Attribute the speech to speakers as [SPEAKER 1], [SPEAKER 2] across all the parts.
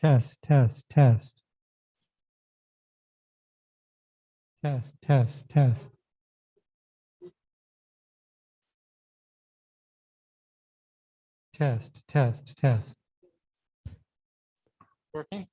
[SPEAKER 1] Test, test, test. Test, test, test. Test, test, test. Working?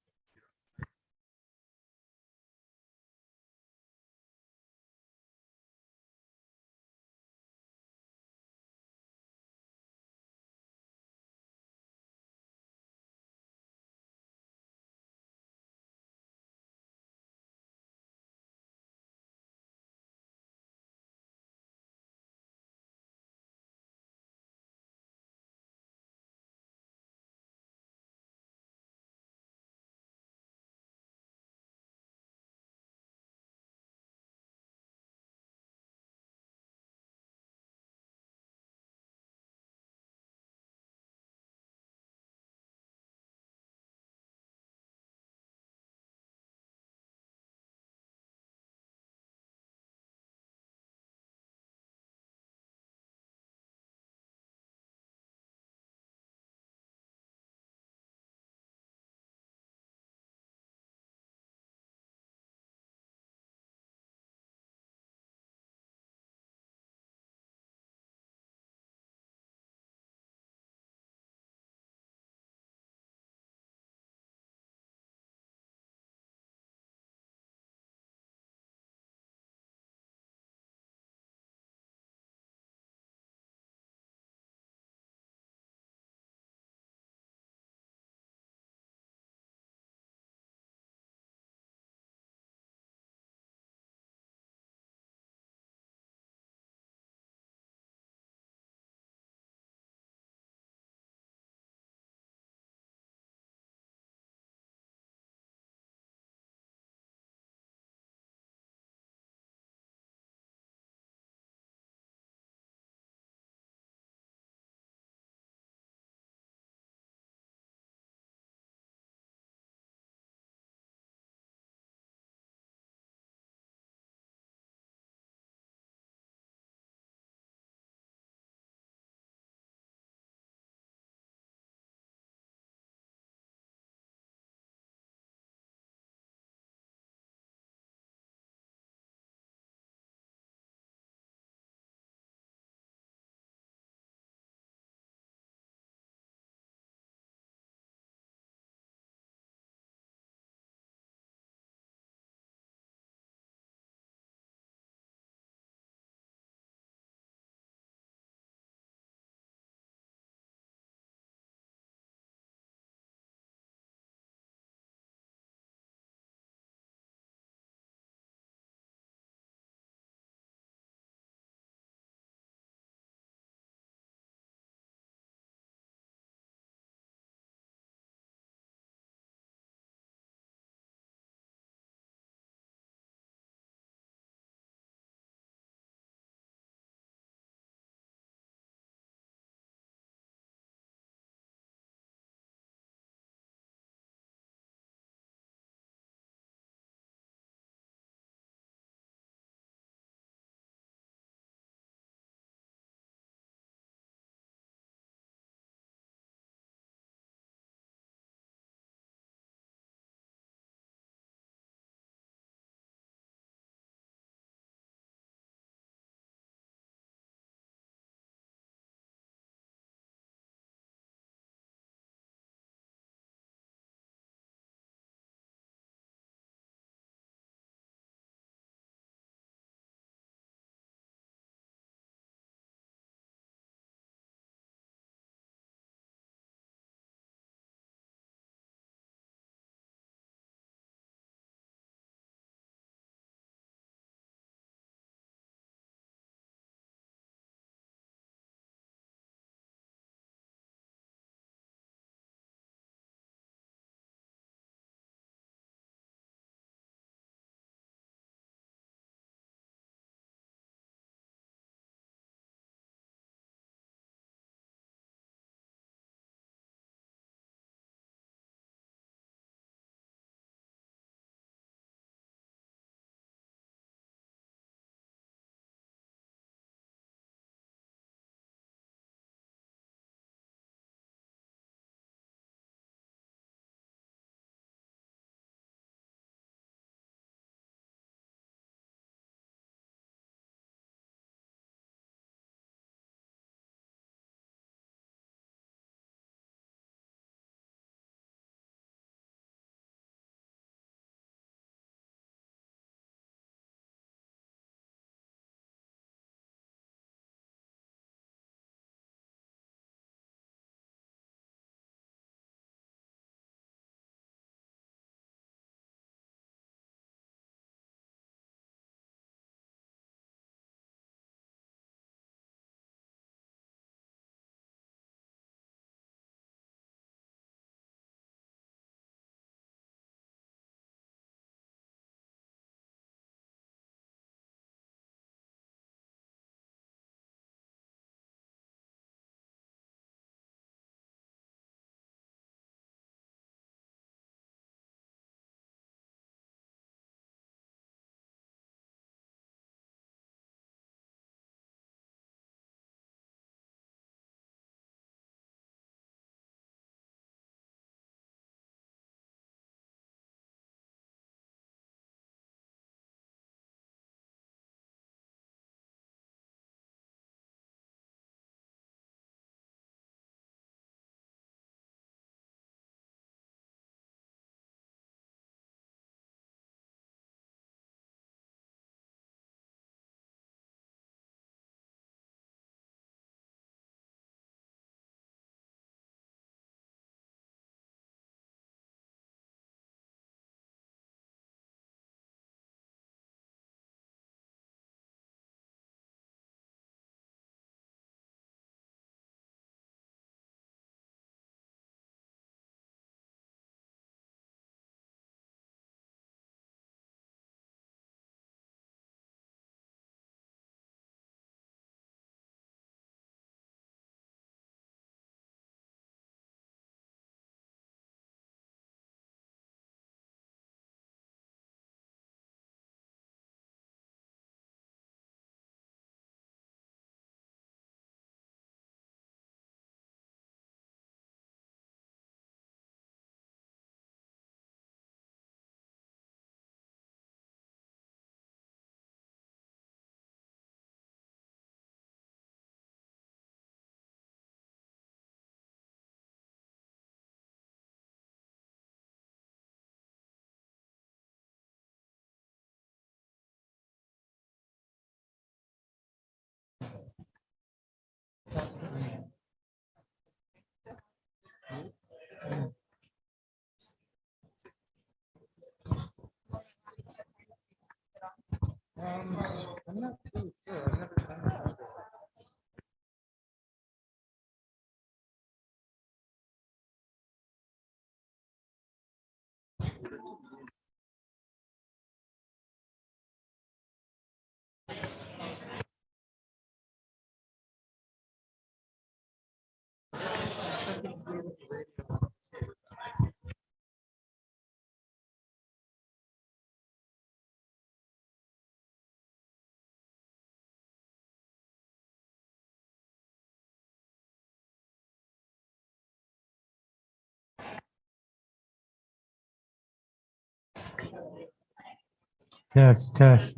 [SPEAKER 1] Test, test.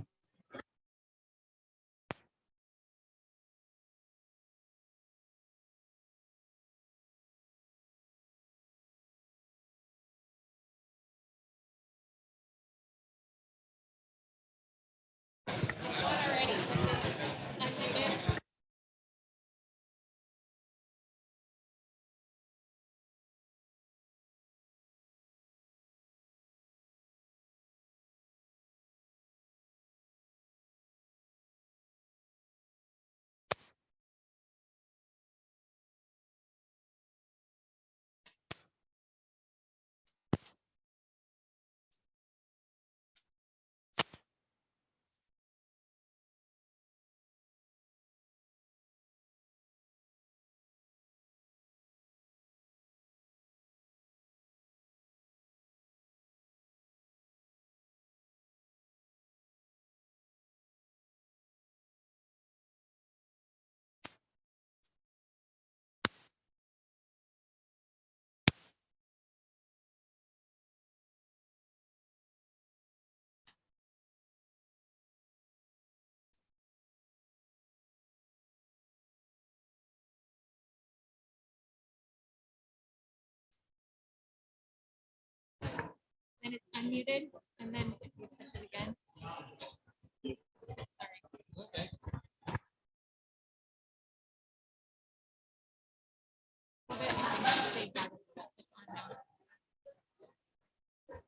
[SPEAKER 2] And it's unmuted, and then if you touch it again.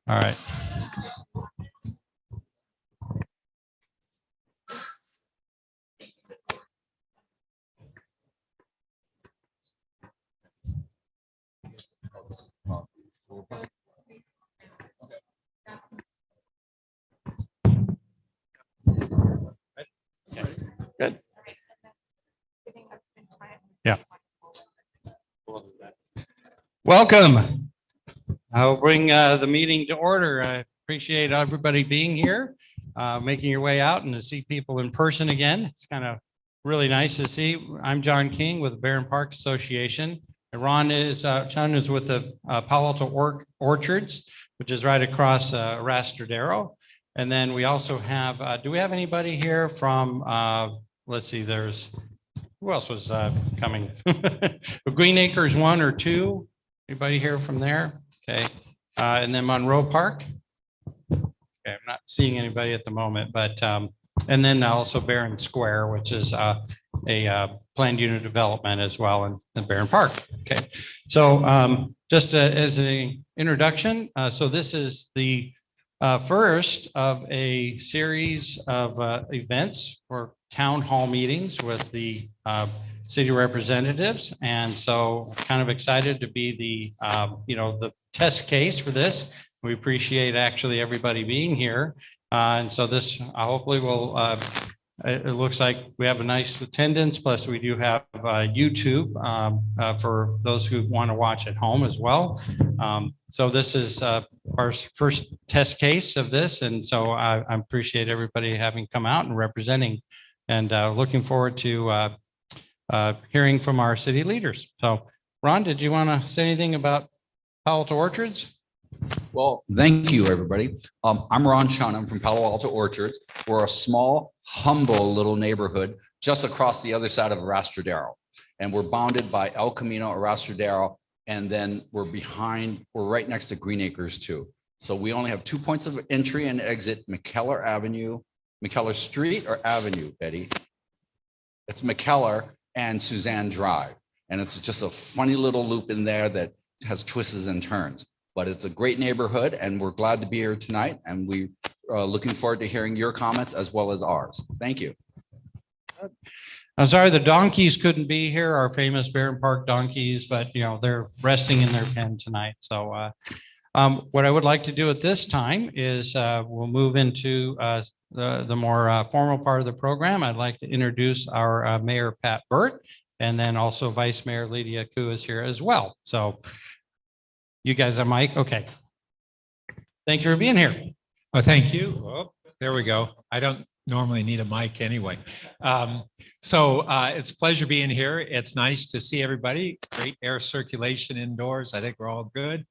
[SPEAKER 3] All right. Good. Yeah. Welcome. I'll bring the meeting to order. I appreciate everybody being here, making your way out and to see people in person again. It's kind of really nice to see. I'm John King with the Barron Park Association. And Sean is with the Palo Alto Orchards, which is right across Rastradero. And then we also have, do we have anybody here from, let's see, who else was coming? Green Acres 1 or 2? Anybody here from there? Okay. And then Monroe Park. Okay, I'm not seeing anybody at the moment, but and then also Barron Square, which is a planned unit development as well in Barron Park. Okay, so just as an introduction, so this is the first of a series of events or town hall meetings with the city representatives. And so kind of excited to be the test case for this. We appreciate actually everybody being here. And so this hopefully will, it looks like we have a nice attendance, plus we do have YouTube for those who want to watch at home as well. So this is our first test case of this. And so I appreciate everybody having come out and representing, and looking forward to hearing from our city leaders. So Ron, did you want to say anything about Palo Alto Orchards?
[SPEAKER 4] Well, thank you, everybody. I'm Ron Chun. I'm from Palo Alto Orchards. We're a small, humble little neighborhood just across the other side of Rastradero. And we're bounded by El Camino, Rastradero, and then we're right next to Green Acres too. So we only have 2 points of entry and exit, McKellar Avenue, McKellar Street or Avenue, Betty? It's McKellar and Suzanne Drive. And it's just a funny little loop in there that has twists and turns. But it's a great neighborhood, and we're glad to be here tonight. And we are looking forward to hearing your comments as well as ours. Thank you.
[SPEAKER 3] I'm sorry the donkeys couldn't be here, our famous Barron Park donkeys, but they're resting in their pen tonight. So what I would like to do at this time is we'll move into the more formal part of the program. I'd like to introduce our Mayor Pat Burt, And then also Vice Mayor Lydia Ku is here as well. So you guys are Mike. Okay. Thank you for being here.
[SPEAKER 5] Oh, thank you. Oh, there we go. I don't normally need a mic anyway. It's a pleasure being here. It's nice to see everybody. Great air circulation indoors. I think we're all good.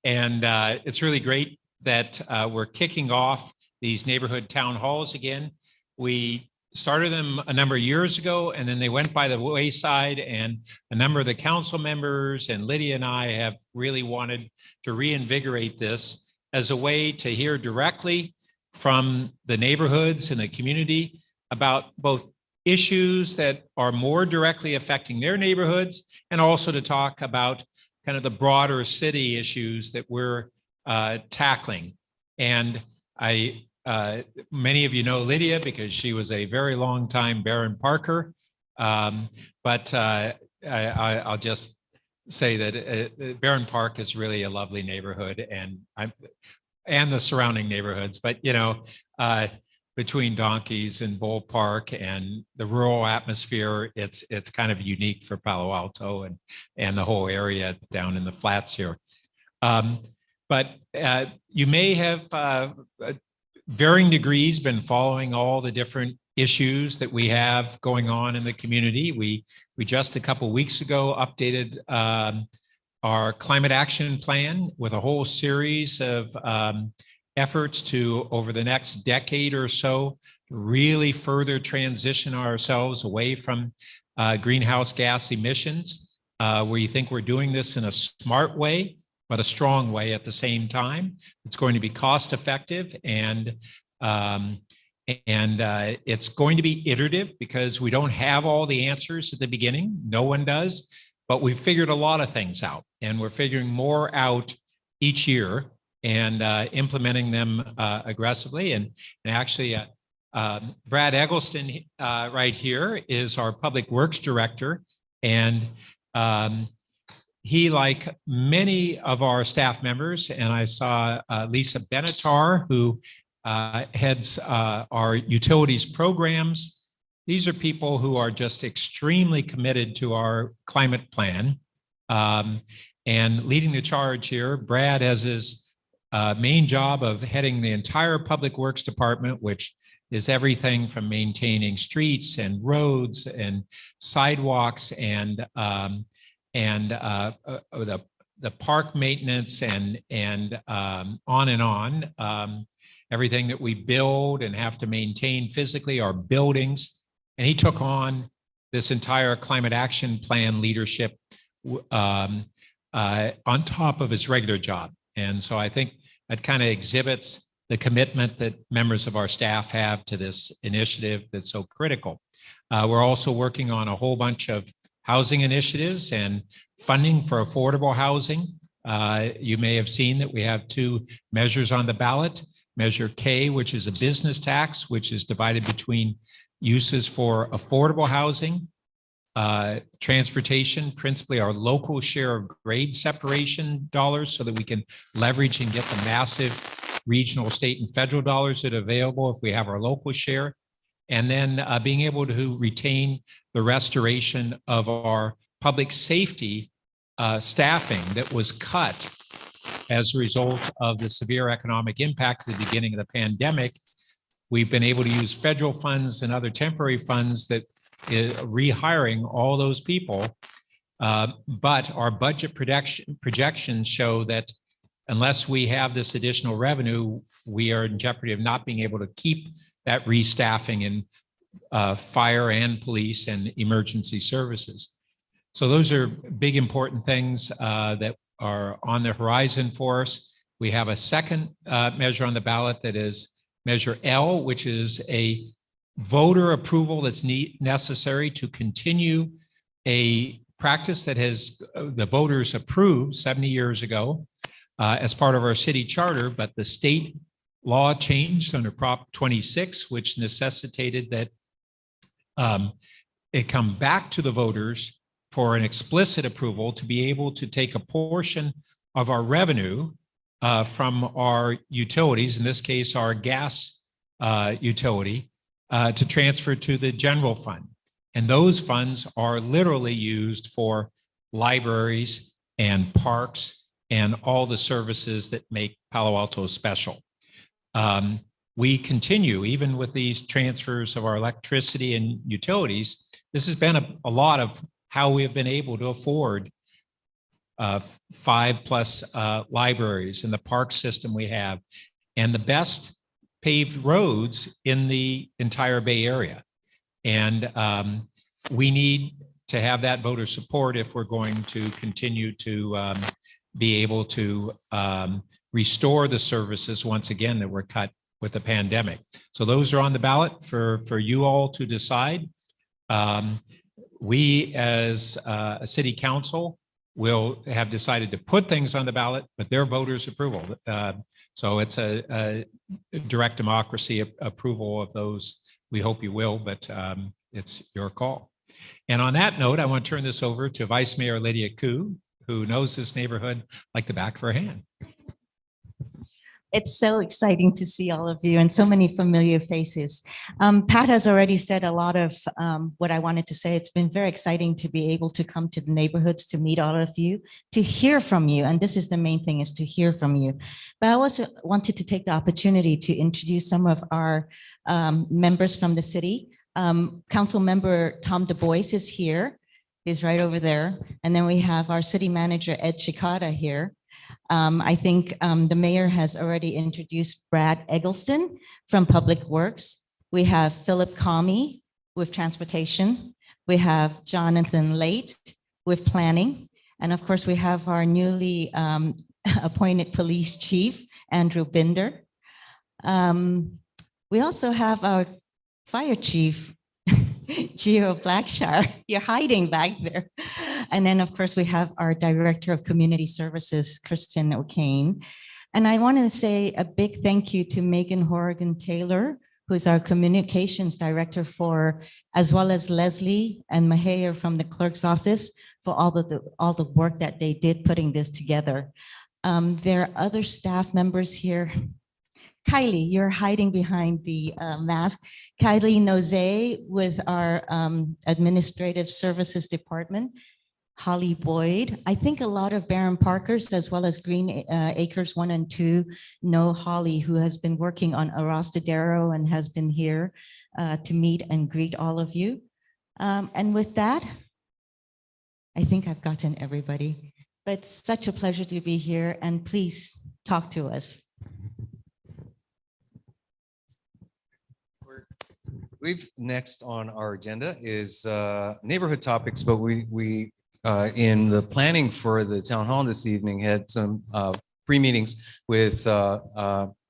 [SPEAKER 5] It's really great that we're kicking off these neighborhood town halls again. We started them a number of years ago, and then they went by the wayside, and a number of the council members and Lydia and I have really wanted to reinvigorate this as a way to hear directly from the neighborhoods and the community about both issues that are more directly affecting their neighborhoods, and also to talk about kind of the broader city issues that we're tackling. And many of you know Lydia because she was a very long time Baron Parker. I'll just say that Baron Park is really a lovely neighborhood, and the surrounding neighborhoods. But between Donkeys and Bull Park and the rural atmosphere, it's kind of unique for Palo Alto and the whole area down in the flats here. But you may have varying degrees been following all the different issues that we have going on in the community. We just a couple of weeks ago updated our climate action plan with a whole series of efforts to, over the next decade or so, really further transition ourselves away from greenhouse gas emissions. We think we're doing this in a smart way, but a strong way at the same time. It's going to be cost effective, and it's going to be iterative because we don't have all the answers at the beginning. No one does, but we've figured a lot of things out, and we're figuring more out each year and implementing them aggressively. And actually, Brad Eggleston right here is our Public Works Director, and he, like many of our staff members, and I saw Lisa Benatar, who heads our utilities programs. These are people who are just extremely committed to our climate plan. And leading the charge here, Brad has his main job of heading the entire Public Works Department, which is everything from maintaining streets and roads and sidewalks and the park maintenance and on. Everything that we build and have to maintain physically, our buildings. And he took on this entire climate action plan leadership on top of his regular job. And so I think that kind of exhibits the commitment that members of our staff have to this initiative that's so critical. We're also working on a whole bunch of housing initiatives and funding for affordable housing. You may have seen that we have two measures on the ballot. Measure K, which is a business tax, which is divided between uses for affordable housing, transportation, principally our local share of grade separation dollars, so that we can leverage and get the massive regional, state, and federal dollars that are available if we have our local share. And then being able to retain the restoration of our public safety staffing that was cut as a result of the severe economic impact at the beginning of the pandemic. We've been able to use federal funds and other temporary funds that rehiring all those people. But our budget projections show that unless we have this additional revenue, we are in jeopardy of not being able to keep that restaffing in fire and police and emergency services. So those are big, important things that are on the horizon for us. We have a second measure on the ballot that is Measure L, which is a voter approval that's necessary to continue a practice that has the voters approved 70 years ago as part of our city charter, but the state law changed under Prop 26, which necessitated that it come back to the voters for an explicit approval to be able to take a portion of our revenue from our utilities, in this case, our gas utility, to transfer to the general fund. And those funds are literally used for libraries and parks and all the services that make Palo Alto special. We continue, even with these transfers of our electricity and utilities, this has been a lot of how we have been able to afford 5+ libraries and the park system we have, and the best paved roads in the entire Bay Area. And we need to have that voter support if we're going to continue to be able to restore the services once again that were cut with the pandemic. So those are on the ballot for you all to decide. We as a city council will have decided to put things on the ballot, but their voters' approval. So it's a direct democracy approval of those. We hope you will, but it's your call. And on that note, I want to turn this over to Vice Mayor Lydia Koo, who knows this neighborhood like the back of her hand.
[SPEAKER 6] It's so exciting to see all of you and so many familiar faces. Pat has already said a lot of what I wanted to say. It's been very exciting to be able to come to the neighborhoods, to meet all of you, to hear from you. And this is the main thing, is to hear from you. But I also wanted to take the opportunity to introduce some of our members from the city. Council member Tom Du Bois is here. He's right over there. And then we have our city manager, Ed Chicada, here. I think the mayor has already introduced Brad Eggleston from Public Works. We have Philip Comey with Transportation. We have Jonathan Late with Planning. And of course, we have our newly appointed police chief, Andrew Binder. We also have our fire chief, Gio Blackshire. You're hiding back there. And then, of course, we have our Director of Community Services, Kristen O'Kane. And I want to say a big thank you to Megan Horrigan-Taylor, who's our Communications Director as well as Leslie and Mahayer from the Clerk's Office for all the work that they did putting this together. There are other staff members here. Kylie, you're hiding behind the mask. Kylie Noze with our Administrative Services Department. Holly Boyd. I think a lot of Barron Parkers as well as Green Acres 1 and 2 know Holly, who has been working on Arostadero and has been here to meet and greet all of you. And with that, I think I've gotten everybody, but such a pleasure to be here, and please talk to us.
[SPEAKER 7] We've next on our agenda is neighborhood topics, but we in the planning for the town hall this evening had some pre-meetings with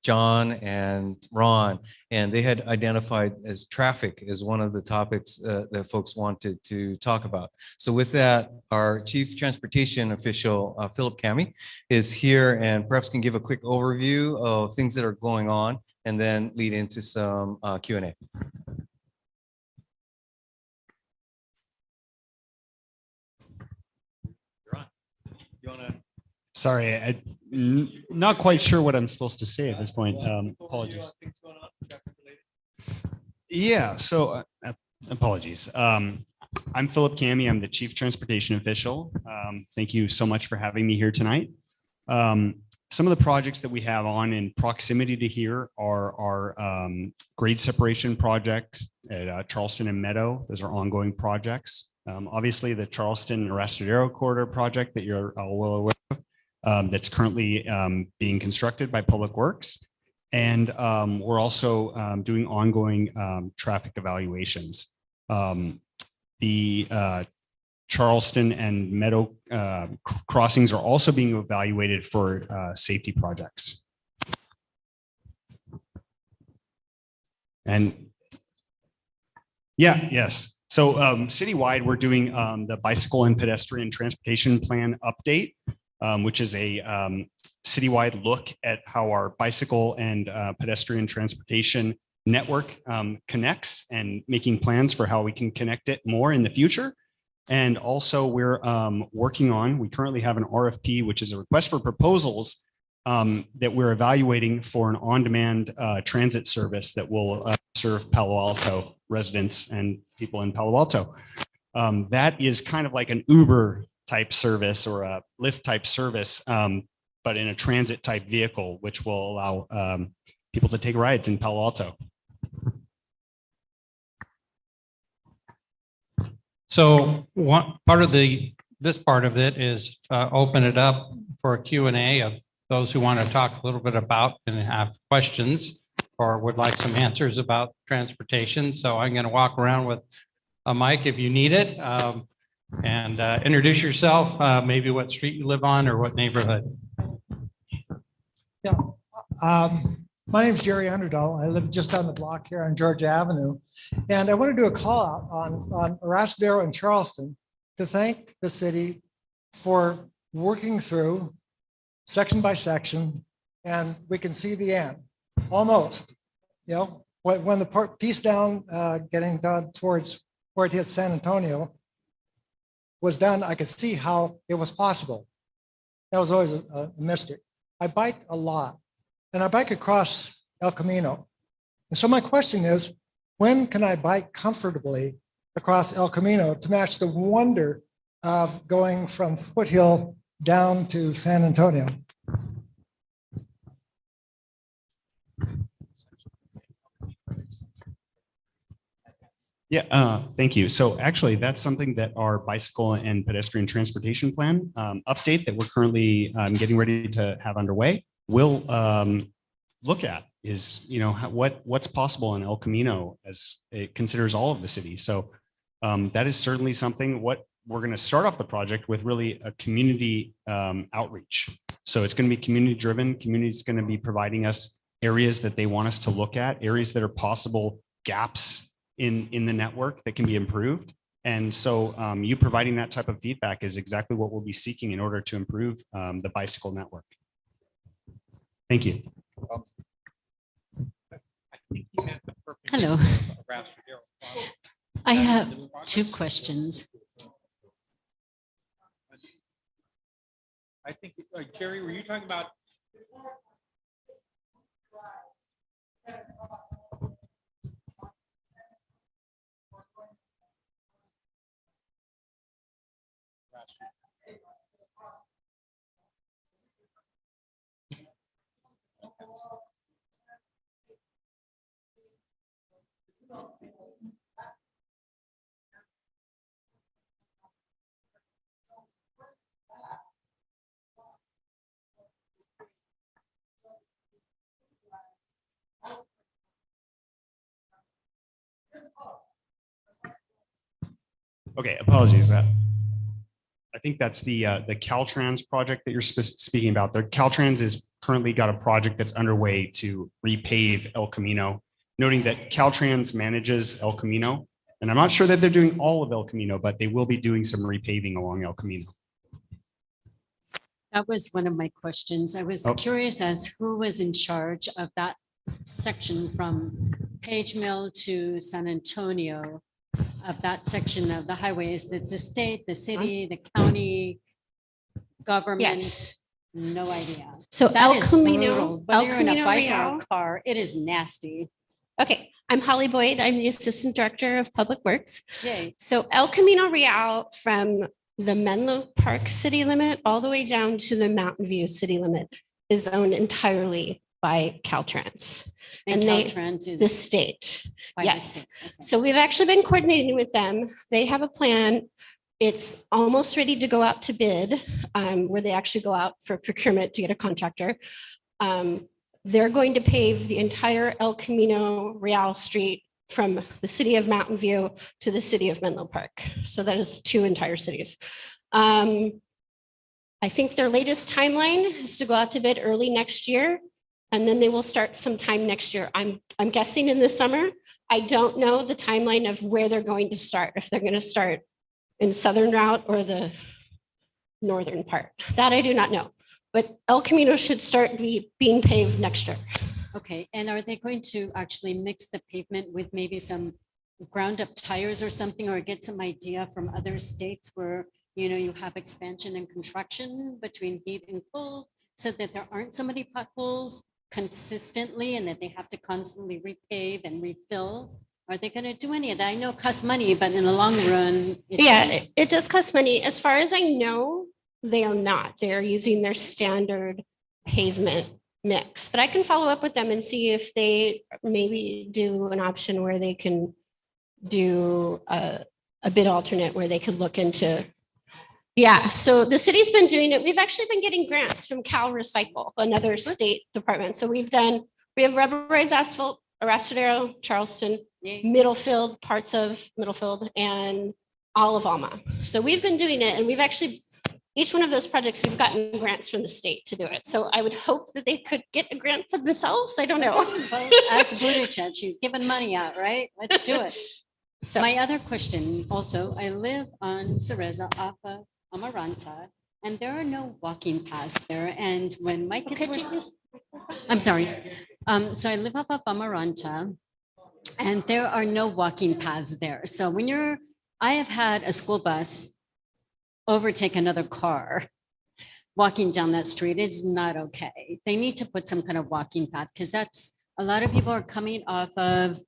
[SPEAKER 7] John and Ron, and they had identified as traffic as one of the topics that folks wanted to talk about. So with that, our Chief Transportation Official, Philip Cami, is here and perhaps can give a quick overview of things that are going on and then lead into some Q&A.
[SPEAKER 8] Sorry, I'm not quite sure what I'm supposed to say at this point. Apologies. Yeah, so apologies. I'm Philip Cami. I'm the Chief Transportation Official. Thank you so much for having me here tonight. Some of the projects that we have on in proximity to here are our grade separation projects at Charleston and Meadow. Those are ongoing projects. Obviously, the Charleston Arostadero corridor project that you're all well aware of, that's currently being constructed by Public Works. And we're also doing ongoing traffic evaluations. The Charleston and Meadow crossings are also being evaluated for safety projects. And yeah, yes. So citywide, we're doing the bicycle and pedestrian transportation plan update, which is a citywide look at how our bicycle and pedestrian transportation network connects and making plans for how we can connect it more in the future. And also we're we currently have an RFP, which is a request for proposals that we're evaluating for an on-demand transit service that will serve Palo Alto residents and people in Palo Alto. That is kind of like an Uber type service or a Lyft type service, but in a transit type vehicle, which will allow people to take rides in Palo Alto.
[SPEAKER 3] So one part of this part of it is open it up for a Q&A of those who want to talk a little bit about and have questions or would like some answers about transportation. So I'm going to walk around with a mic if you need it, and introduce yourself, maybe what street you live on or what neighborhood.
[SPEAKER 9] Yeah. My name's Jerry Underdahl. I live just down the block here on Georgia Avenue. And I want to do a call out on Arastadero and Charleston to thank the city for working through section by section, and we can see the end, almost. You know, when the piece down, getting done towards where it hits San Antonio was done, I could see how it was possible. That was always a mystery. I bike a lot, and I bike across El Camino. And so my question is, when can I bike comfortably across El Camino to match the wonder of going from Foothill down to San Antonio?
[SPEAKER 8] Yeah, thank you. So actually, that's something that our bicycle and pedestrian transportation plan update that we're currently getting ready to have underway will look at is, you know, what's possible in El Camino as it considers all of the city. So that is certainly something. What we're going to start off the project with really a community outreach. So it's going to be community driven. Community is going to be providing us areas that they want us to look at, areas that are possible gaps in the network that can be improved. And so you providing that type of feedback is exactly what we'll be seeking in order to improve the bicycle network. Thank you.
[SPEAKER 10] Hello. I have two questions.
[SPEAKER 5] I think, Jerry, were you talking about?
[SPEAKER 8] Okay, apologies. I think that's the Caltrans project that you're speaking about. The Caltrans is currently got a project that's underway to repave El Camino, noting that Caltrans manages El Camino. And I'm not sure that they're doing all of El Camino, but they will be doing some repaving along El Camino.
[SPEAKER 10] That was one of my questions. I was curious as who was in charge of that section from Page Mill to San Antonio, of that section of the highway. Is it the state, the city, the county, government?
[SPEAKER 11] Yes.
[SPEAKER 10] No idea.
[SPEAKER 11] So
[SPEAKER 10] That
[SPEAKER 11] El
[SPEAKER 10] is
[SPEAKER 11] Camino,
[SPEAKER 10] brutal. Whether
[SPEAKER 11] El
[SPEAKER 10] you're in a
[SPEAKER 11] Camino
[SPEAKER 10] bike or a
[SPEAKER 11] Real.
[SPEAKER 10] car, it is nasty.
[SPEAKER 11] Okay, I'm Holly Boyd. I'm the Assistant Director of Public Works.
[SPEAKER 10] Yay.
[SPEAKER 11] So El Camino Real from the Menlo Park city limit all the way down to the Mountain View city limit is owned entirely by Caltrans.
[SPEAKER 10] And
[SPEAKER 11] And they-
[SPEAKER 10] Caltrans is
[SPEAKER 11] The state.
[SPEAKER 10] by the
[SPEAKER 11] yes.
[SPEAKER 10] state. Okay.
[SPEAKER 11] So we've actually been coordinating with them. They have a plan. It's almost ready to go out to bid, where they actually go out for procurement to get a contractor. They're going to pave the entire El Camino Real Street from the city of Mountain View to the city of Menlo Park. So that is two entire cities. I think their latest timeline is to go out to bid early next year, and then they will start sometime next year. I'm guessing in the summer. I don't know the timeline of where they're going to start, if they're going to start in southern route or the northern part. That I do not know. But El Camino should start being paved next year.
[SPEAKER 10] Okay, and are they going to actually mix the pavement with maybe some ground up tires or something, or get some idea from other states where, you know, you have expansion and contraction between heat and cold, so that there aren't so many potholes consistently and that they have to constantly repave and refill? Are they going to do any of that? I know it costs money, but in the long run. it's-
[SPEAKER 11] Yeah, it does cost money. As far as I know, they are not. They're using their standard pavement mix. But I can follow up with them and see if they maybe do an option where they can do a bid alternate where they could look into. Yeah, so the city's been doing it. We've actually been getting grants from Cal Recycle, another state department. So we have rubberized asphalt, Arastadero, Charleston,
[SPEAKER 10] Yay.
[SPEAKER 11] Middlefield, parts of Middlefield, and all of Alma. So we've been doing it, and we've actually, each one of those projects, we've gotten grants from the state to do it. So I would hope that they could get a grant for themselves. I don't know.
[SPEAKER 10] Well, ask Buttigieg, she's giving money out, right? Let's do it.
[SPEAKER 11] So
[SPEAKER 10] My other question also, I live on Cereza off of Amaranta, and there are no walking paths there. And when my kids were, I'm sorry. So I live off of Amaranta, and there are no walking paths there. So I have had a school bus overtake another car walking down that street. It's not okay. They need to put some kind of walking path because a lot of people are coming off of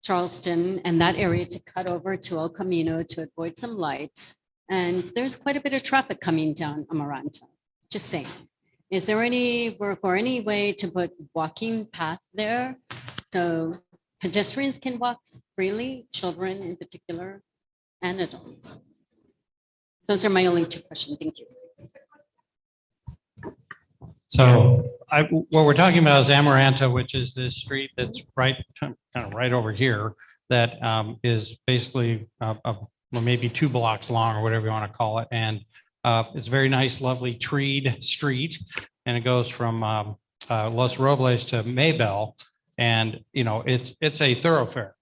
[SPEAKER 10] Charleston and that area to cut over to El Camino to avoid some lights. And there's quite a bit of traffic coming down Amaranta. Just saying. Is there any work or any way to put walking path there so pedestrians can walk freely, children in particular, and adults? Those are my only two questions. Thank you.
[SPEAKER 3] So what we're talking about is Amaranta, which is this street that's right, kind of right over here, that is basically well, maybe 2 blocks long or whatever you want to call it. And it's a very nice, lovely treed street. And it goes from Los Robles to Maybell. And, you know, it's a thoroughfare.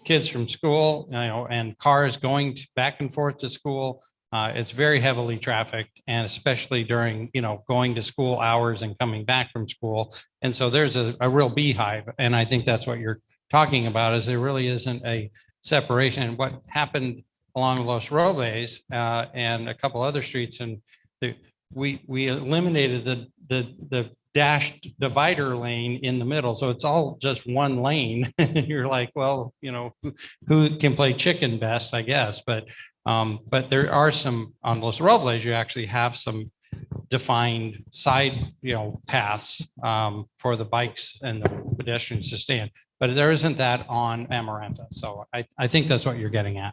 [SPEAKER 3] Kids from school, you know, and cars going back and forth to school. It's very heavily trafficked, and especially during, you know, going to school hours and coming back from school. And so there's a real beehive. And I think that's what you're talking about, is there really isn't a separation. And what happened along Los Robles and a couple other streets, and we eliminated the dashed divider lane in the middle. So it's all just one lane. You're like, well, you know, who can play chicken best, I guess. But there are some on Los Robles, you actually have some defined side, you know, paths for the bikes and the pedestrians to stand. But there isn't that on Amaranta. So I think that's what you're getting at.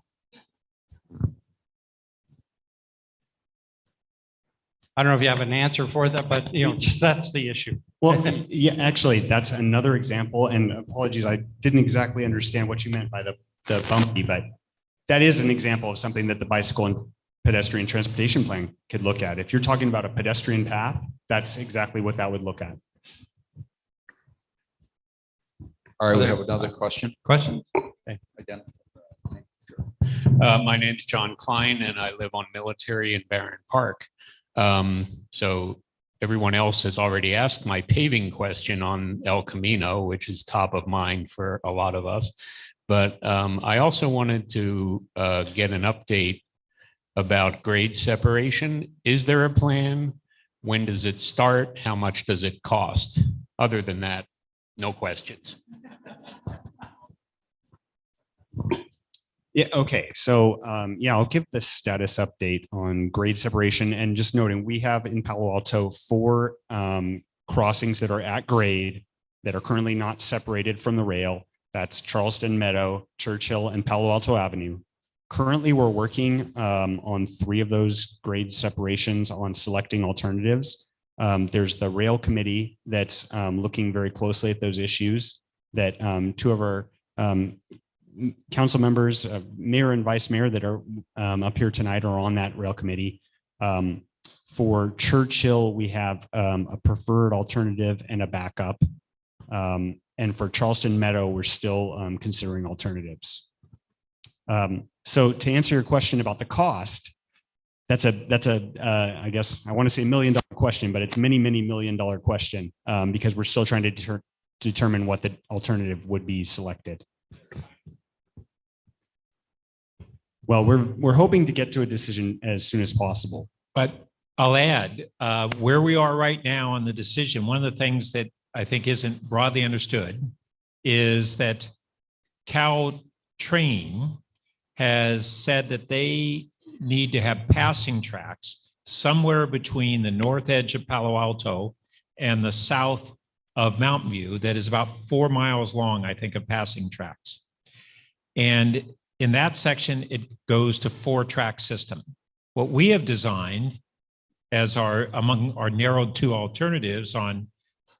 [SPEAKER 3] I don't know if you have an answer for that, but you know, just that's the issue.
[SPEAKER 8] Well, yeah, actually, that's another example. And apologies, I didn't exactly understand what you meant by the bumpy, but that is an example of something that the bicycle and pedestrian transportation plan could look at. If you're talking about a pedestrian path, that's exactly what that would look at.
[SPEAKER 4] All right, we have another question.
[SPEAKER 3] Question?
[SPEAKER 4] Again.
[SPEAKER 5] My name's John Klein, and I live on Military in Barron Park. So everyone else has already asked my paving question on El Camino, which is top of mind for a lot of us. But I also wanted to get an update about grade separation. Is there a plan? When does it start? How much does it cost? Other than that, no questions.
[SPEAKER 8] Yeah, okay. So yeah, I'll give the status update on grade separation, and just noting we have in Palo Alto 4 crossings that are at grade that are currently not separated from the rail. That's Charleston Meadow, Churchill, and Palo Alto Avenue. Currently, we're working on 3 of those grade separations on selecting alternatives. There's the rail committee that's looking very closely at those issues that 2 of our council members, mayor and vice mayor that are up here tonight are on that rail committee. For Churchill, we have a preferred alternative and a backup. And for Charleston Meadow, we're still considering alternatives. So to answer your question about the cost, that's a I guess I want to say $1 million question, but it's many $1 million question because we're still trying to determine what the alternative would be selected. Well, we're hoping to get to a decision as soon as possible.
[SPEAKER 5] But I'll add where we are right now on the decision. One of the things that I think isn't broadly understood is that Caltrain has said that they need to have passing tracks somewhere between the north edge of Palo Alto and the south of Mountain View that is about 4 miles long, I think, of passing tracks. And in that section, it goes to 4-track system. What we have designed as among our narrowed 2 alternatives on,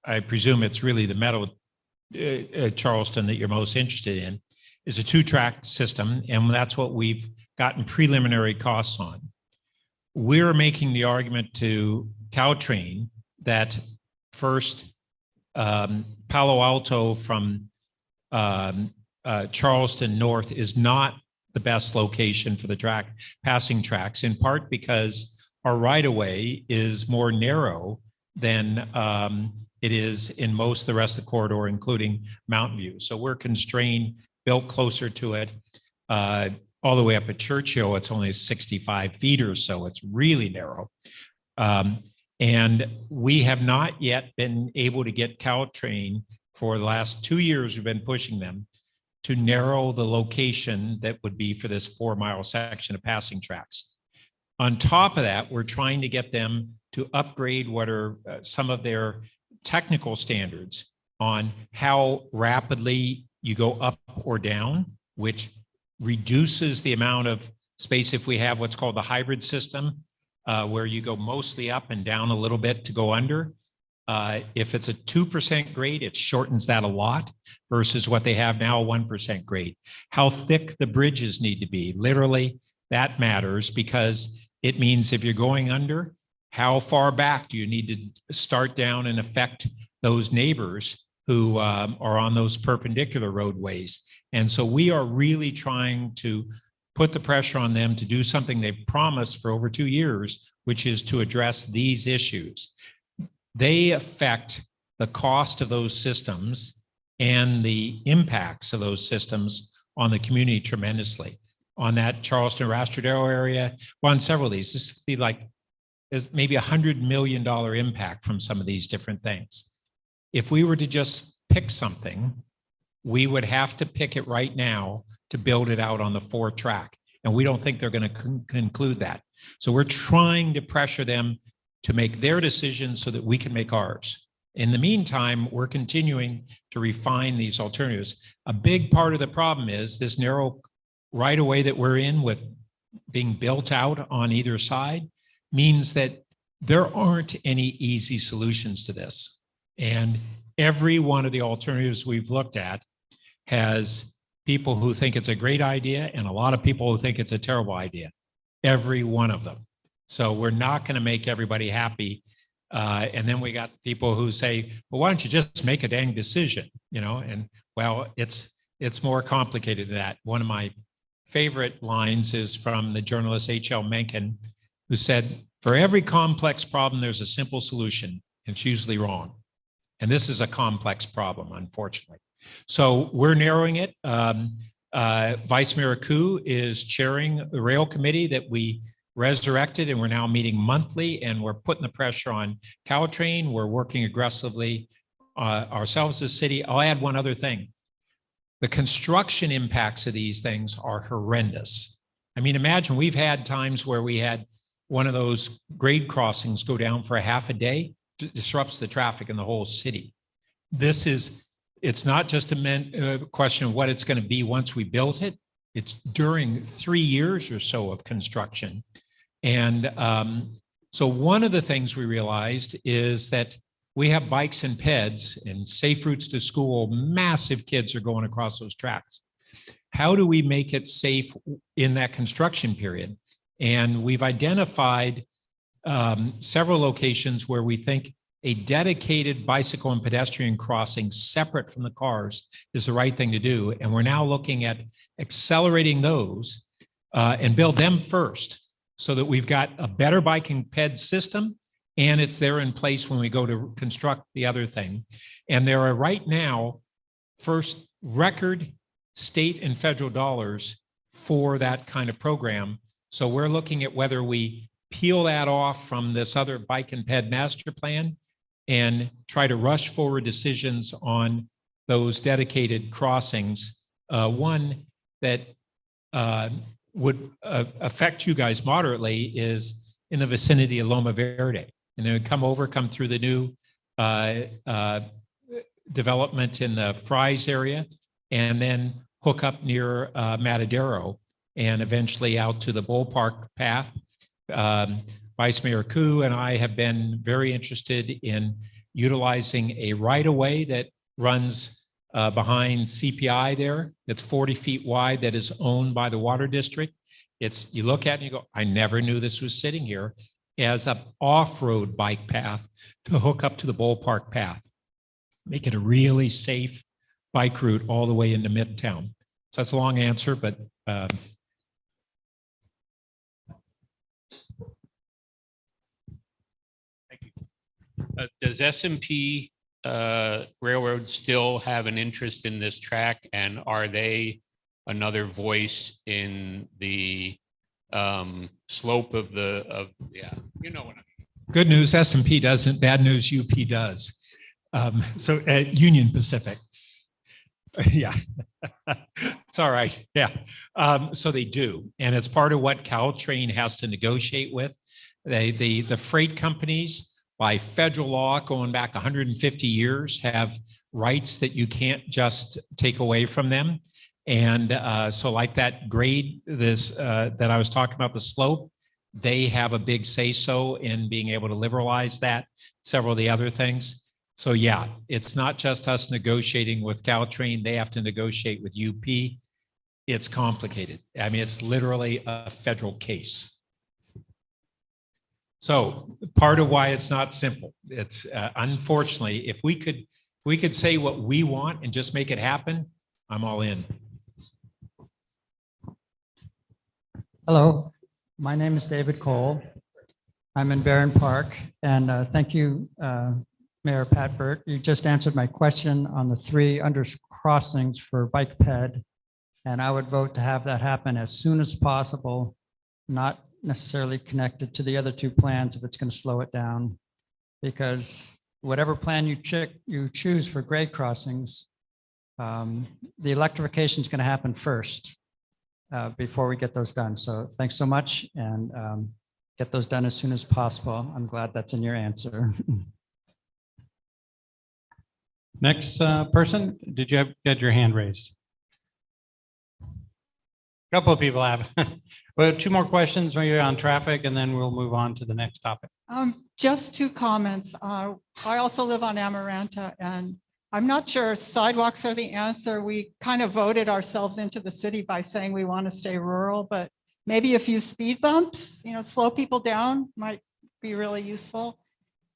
[SPEAKER 5] I presume it's really the Meadow Charleston that you're most interested in, is a 2-track system. And that's what we've gotten preliminary costs on. We're making the argument to Caltrain that first, Palo Alto from Charleston north is not the best location for the passing tracks, in part because our right-of-way is more narrow than it is in most of the rest of the corridor, including Mountain View. So we're constrained, built closer to it. All the way up at Churchill, it's only 65 feet or so. It's really narrow. And we have not yet been able to get Caltrain for the last 2 years. We've been pushing them to narrow the location that would be for this 4-mile section of passing tracks. On top of that, we're trying to get them to upgrade what are some of their technical standards on how rapidly you go up or down, which reduces the amount of space if we have what's called the hybrid system, where you go mostly up and down a little bit to go under. If it's a 2% grade, it shortens that a lot versus what they have now, a 1% grade. How thick the bridges need to be, literally, that matters because it means if you're going under, how far back do you need to start down and affect those neighbors who are on those perpendicular roadways. And so we are really trying to put the pressure on them to do something they've promised for over 2 years, which is to address these issues. They affect the cost of those systems and the impacts of those systems on the community tremendously. On that Charleston Rastradero area, well, on several of these, this would be like there's maybe $100 million impact from some of these different things. If we were to just pick something, we would have to pick it right now to build it out on the 4-track. And we don't think they're going to conclude that. So we're trying to pressure them to make their decisions so that we can make ours. In the meantime, we're continuing to refine these alternatives. A big part of the problem is this narrow right-of-way that we're in with being built out on either side means that there aren't any easy solutions to this. And every one of the alternatives we've looked at has people who think it's a great idea and a lot of people who think it's a terrible idea. Every one of them. So we're not going to make everybody happy. And then we got people who say, well, why don't you just make a dang decision? You know, and well, it's more complicated than that. One of my favorite lines is from the journalist H.L. Mencken, who said, for every complex problem, there's a simple solution. And it's usually wrong. And this is a complex problem, unfortunately. So we're narrowing it. Vice Mayor Koo is chairing the rail committee that we resurrected, and we're now meeting monthly, and we're putting the pressure on Caltrain. We're working aggressively ourselves as a city. I'll add one other thing. The construction impacts of these things are horrendous. I mean, imagine we've had times where we had one of those grade crossings go down for a half a day. Disrupts the traffic in the whole city. It's not just a question of what it's going to be once we built it. It's during 3 years or so of construction. And so one of the things we realized is that we have bikes and peds and safe routes to school. Massive kids are going across those tracks. How do we make it safe in that construction period? And we've identified several locations where we think a dedicated bicycle and pedestrian crossing separate from the cars is the right thing to do. And we're now looking at accelerating those and build them first so that we've got a better bike and ped system and it's there in place when we go to construct the other thing. And there are right now first record state and federal dollars for that kind of program. So we're looking at whether we peel that off from this other bike and ped master plan and try to rush forward decisions on those dedicated crossings. One that would affect you guys moderately is in the vicinity of Loma Verde. And then come through the new development in the Fries area, and then hook up near Matadero and eventually out to the ballpark path. Vice Mayor Koo and I have been very interested in utilizing a right-of-way that runs behind CPI there. That's 40 feet wide, that is owned by the water district. You look at it and you go, I never knew this was sitting here, as an off-road bike path to hook up to the ballpark path. Make it a really safe bike route all the way into Midtown. So that's a long answer, but
[SPEAKER 12] does S&P Railroad still have an interest in this track, and are they another voice in the slope of yeah, you know what I mean.
[SPEAKER 5] Good news, S&P doesn't. Bad news, UP does. So at Union Pacific. Yeah, it's all right. Yeah, so they do. And it's part of what Caltrain has to negotiate with. The freight companies, by federal law, going back 150 years, have rights that you can't just take away from them. And so like that grade, that I was talking about, the slope, they have a big say-so in being able to liberalize that, several of the other things. So yeah, it's not just us negotiating with Caltrain, they have to negotiate with UP. It's complicated. I mean, it's literally a federal case. So part of why it's not simple, it's unfortunately, if we could say what we want and just make it happen, I'm all in.
[SPEAKER 13] Hello, my name is David Cole. I'm in Barron Park, and thank you, Mayor Pat Burt. You just answered my question on the 3 under crossings for bike ped, and I would vote to have that happen as soon as possible, not necessarily connected to the other 2 plans if it's going to slow it down, because whatever plan you choose for grade crossings, the electrification is going to happen first. Before we get those done. So thanks so much, and get those done as soon as possible. I'm glad that's in your answer.
[SPEAKER 3] Next person, did you get your hand raised? A couple of people have. Well, 2 more questions maybe on traffic, and then we'll move on to the next topic.
[SPEAKER 14] Just 2 comments. I also live on Amaranta, and I'm not sure sidewalks are the answer. We kind of voted ourselves into the city by saying we want to stay rural, but maybe a few speed bumps, slow people down might be really useful.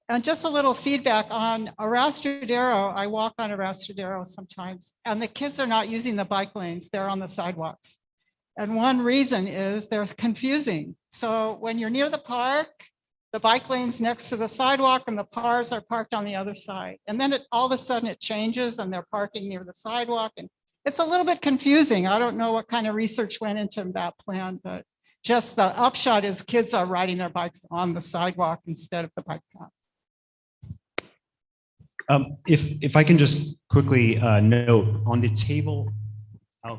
[SPEAKER 14] And just a little feedback on Arastradero. I walk on Arastradero sometimes, and the kids are not using the bike lanes. They're on the sidewalks. And one reason is they're confusing. So when you're near the park, the bike lane's next to the sidewalk and the cars are parked on the other side. And then all of a sudden it changes and they're parking near the sidewalk. And it's a little bit confusing. I don't know what kind of research went into that plan, but just the upshot is kids are riding their bikes on the sidewalk instead of the bike path.
[SPEAKER 8] If I can just quickly note on the table, I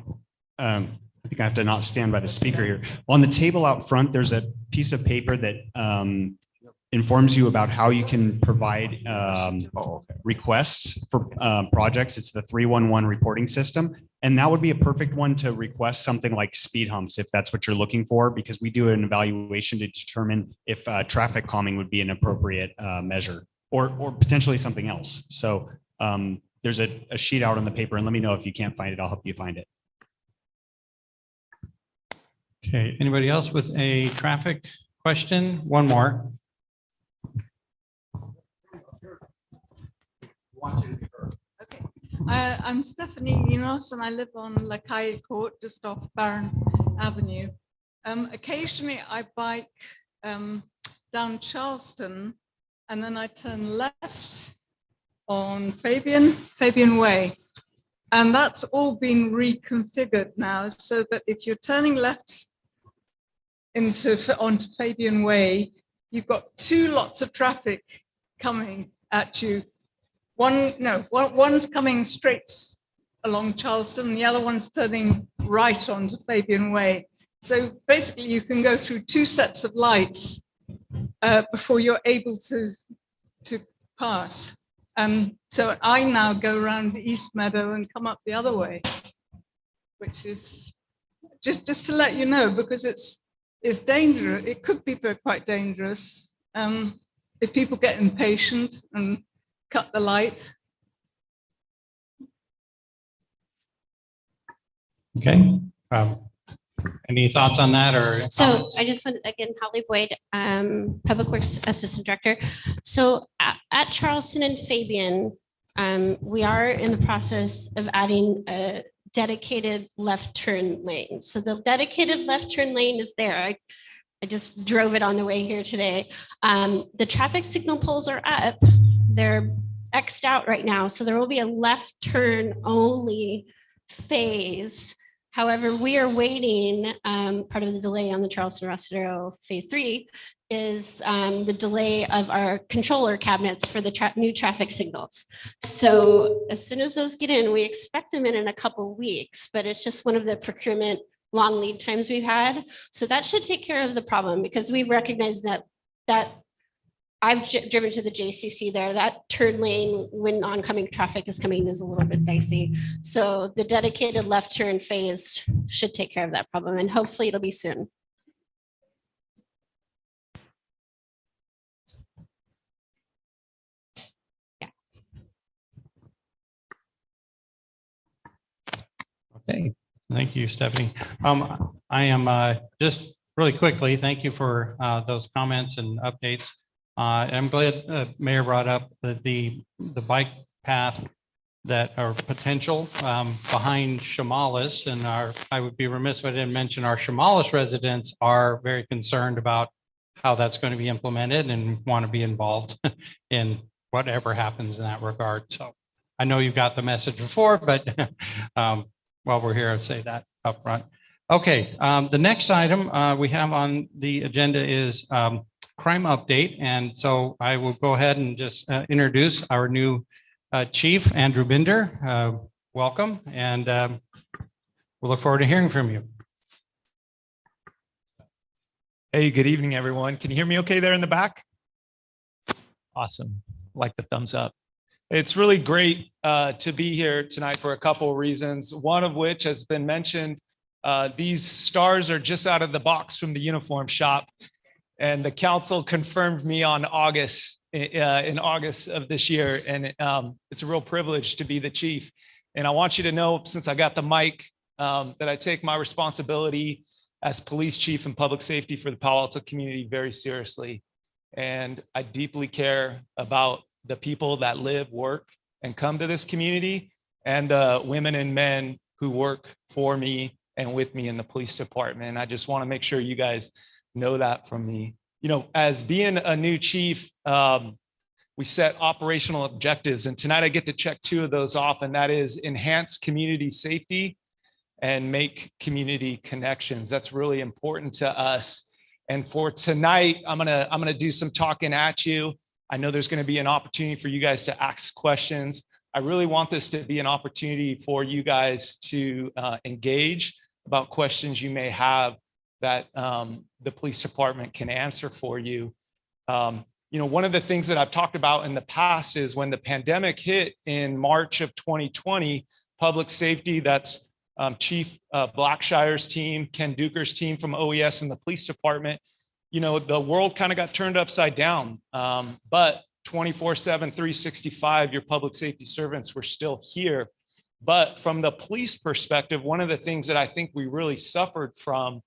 [SPEAKER 8] think I have to not stand by the speaker here. On the table out front, there's a piece of paper that informs you about how you can provide requests for projects. It's the 311 reporting system. And that would be a perfect one to request something like speed humps, if that's what you're looking for, because we do an evaluation to determine if traffic calming would be an appropriate measure, or potentially something else. So there's a sheet out on the paper, and let me know if you can't find it. I'll help you find it.
[SPEAKER 3] Okay, anybody else with a traffic question? One more.
[SPEAKER 15] Okay, I'm Stephanie Enos, and I live on Lacaille Court, just off Barron Avenue. Occasionally I bike down Charleston, and then I turn left on Fabian Way. And that's all been reconfigured now, so that if you're turning left onto Fabian Way, you've got 2 lots of traffic coming at you one's coming straight along Charleston, the other one's turning right onto Fabian Way. So basically you can go through two sets of lights before you're able to pass. So I now go around the East Meadow and come up the other way, which is just to let you know, because it's dangerous. It could be quite dangerous if people get impatient and cut the light.
[SPEAKER 3] Okay. Any thoughts on that or?
[SPEAKER 11] So
[SPEAKER 3] comments?
[SPEAKER 11] I just want, again, Holly Boyd, Public Works Assistant Director. So at Charleston and Fabian, we are in the process of adding a dedicated left turn lane. So the dedicated left turn lane is there. I just drove it on the way here today. The traffic signal poles are up. They're X'd out right now. So there will be a left turn only phase. However, we are waiting, part of the delay on the Charleston Rostero Phase 3 is the delay of our controller cabinets for the new traffic signals. So as soon as those get in, we expect them in a couple of weeks, but it's just one of the procurement long lead times we've had. So that should take care of the problem, because we recognize that I've driven to the JCC there. That turn lane when oncoming traffic is coming is a little bit dicey. So the dedicated left turn phase should take care of that problem, and hopefully it'll be soon. Yeah.
[SPEAKER 3] Okay, thank you, Stephanie. I am just really quickly, thank you for those comments and updates. I'm glad Mayor brought up the bike path that are potential behind Shamalis, and I would be remiss if I didn't mention our Shamalis residents are very concerned about how that's going to be implemented and want to be involved in whatever happens in that regard. So I know you've got the message before, but while we're here, I'll say that up front. Okay, the next item we have on the agenda is crime update. And so I will go ahead and just introduce our new chief, Andrew Binder. Welcome, and we'll look forward to hearing from you.
[SPEAKER 16] Hey, good evening, everyone. Can you hear me okay there in the back? Awesome. Like the thumbs up. It's really great to be here tonight for a couple of reasons. One of which has been mentioned. These stars are just out of the box from the uniform shop. And the council confirmed me on in August of this year. And it's a real privilege to be the chief. And I want you to know, since I got the mic, that I take my responsibility as police chief and public safety for the Palo Alto community very seriously. And I deeply care about the people that live, work, and come to this community, and the women and men who work for me and with me in the police department. And I just want to make sure you guys know that from me. You know, as being a new chief, we set operational objectives, and tonight I get to check two of those off, and that is enhance community safety and make community connections. That's really important to us. And for tonight, I'm gonna do some talking at you. I know there's gonna be an opportunity for you guys to ask questions. I really want this to be an opportunity for you guys to engage about questions you may have that the police department can answer for you. You know, one of the things that I've talked about in the past is when the pandemic hit in March of 2020, public safety, that's Chief Blackshire's team, Ken Duker's team from OES and the police department, you know, the world kind of got turned upside down. But 24/7, 365, your public safety servants were still here. But from the police perspective, one of the things that I think we really suffered from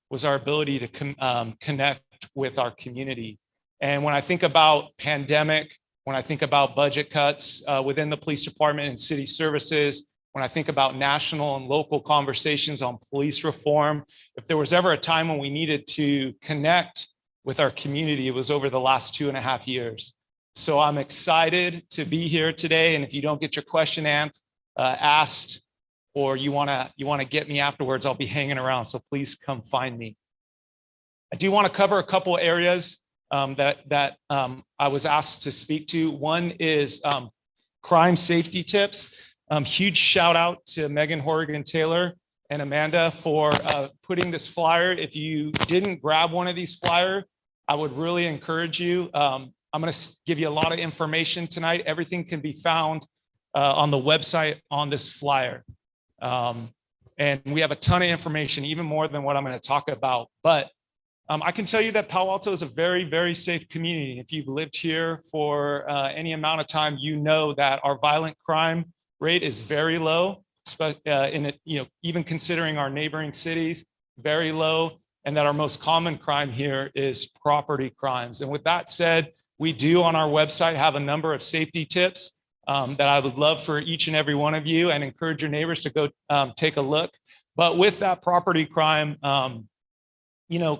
[SPEAKER 16] was our ability to connect with our community. And when I think about pandemic, when I think about budget cuts within the police department and city services, when I think about national and local conversations on police reform, if there was ever a time when we needed to connect with our community, it was over the last 2.5 years. So I'm excited to be here today. And if you don't get your question asked, or you wanna get me afterwards, I'll be hanging around. So please come find me. I do want to cover a couple areas that I was asked to speak to. One is crime safety tips. Huge shout out to Megan Horrigan Taylor and Amanda for putting this flyer. If you didn't grab one of these flyers, I would really encourage you. I'm going to give you a lot of information tonight. Everything can be found on the website on this flyer. And we have a ton of information, even more than what I'm going to talk about. But I can tell you that Palo Alto is a very, very safe community. If you've lived here for any amount of time, you know that our violent crime rate is very low, even considering our neighboring cities, very low, and that our most common crime here is property crimes. And with that said, we do on our website have a number of safety tips that I would love for each and every one of you, and encourage your neighbors to go take a look. But with that property crime,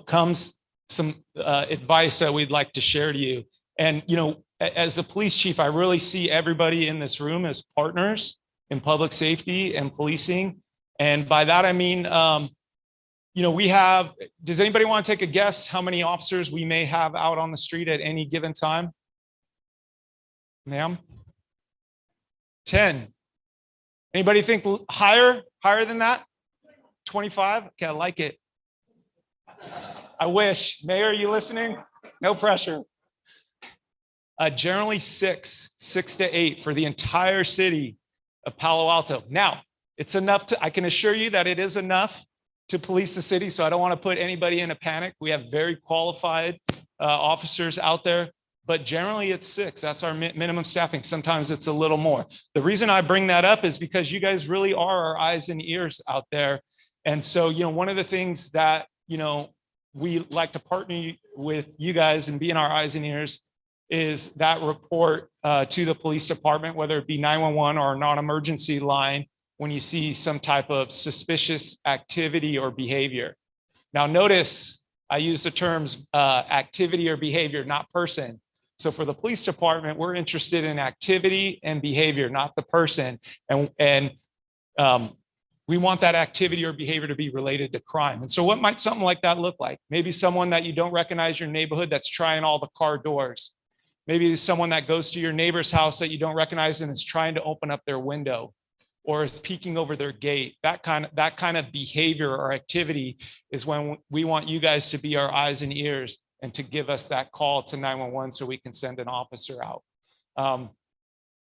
[SPEAKER 16] comes some advice that we'd like to share to you. And, as a police chief, I really see everybody in this room as partners in public safety and policing. And by that, I mean, does anybody want to take a guess how many officers we may have out on the street at any given time? Ma'am? 10. Anybody think higher than that? 25? Okay, I like it. I wish. Mayor, are you listening? No pressure. Generally 6 to 8 for the entire city of Palo Alto. Now, it's enough I can assure you that it is enough to police the city, so I don't want to put anybody in a panic. We have very qualified officers out there, but generally it's 6. That's our minimum staffing. Sometimes it's a little more. The reason I bring that up is because you guys really are our eyes and ears out there. And so, one of the things that, we like to partner with you guys and be in our eyes and ears is that report to the police department, whether it be 911 or a non-emergency line, when you see some type of suspicious activity or behavior. Now, notice I use the terms activity or behavior, not person. So for the police department, we're interested in activity and behavior, not the person. And we want that activity or behavior to be related to crime. And so what might something like that look like? Maybe someone that you don't recognize your neighborhood that's trying all the car doors. Maybe someone that goes to your neighbor's house that you don't recognize and is trying to open up their window or is peeking over their gate. That kind of behavior or activity is when we want you guys to be our eyes and ears and to give us that call to 911 so we can send an officer out.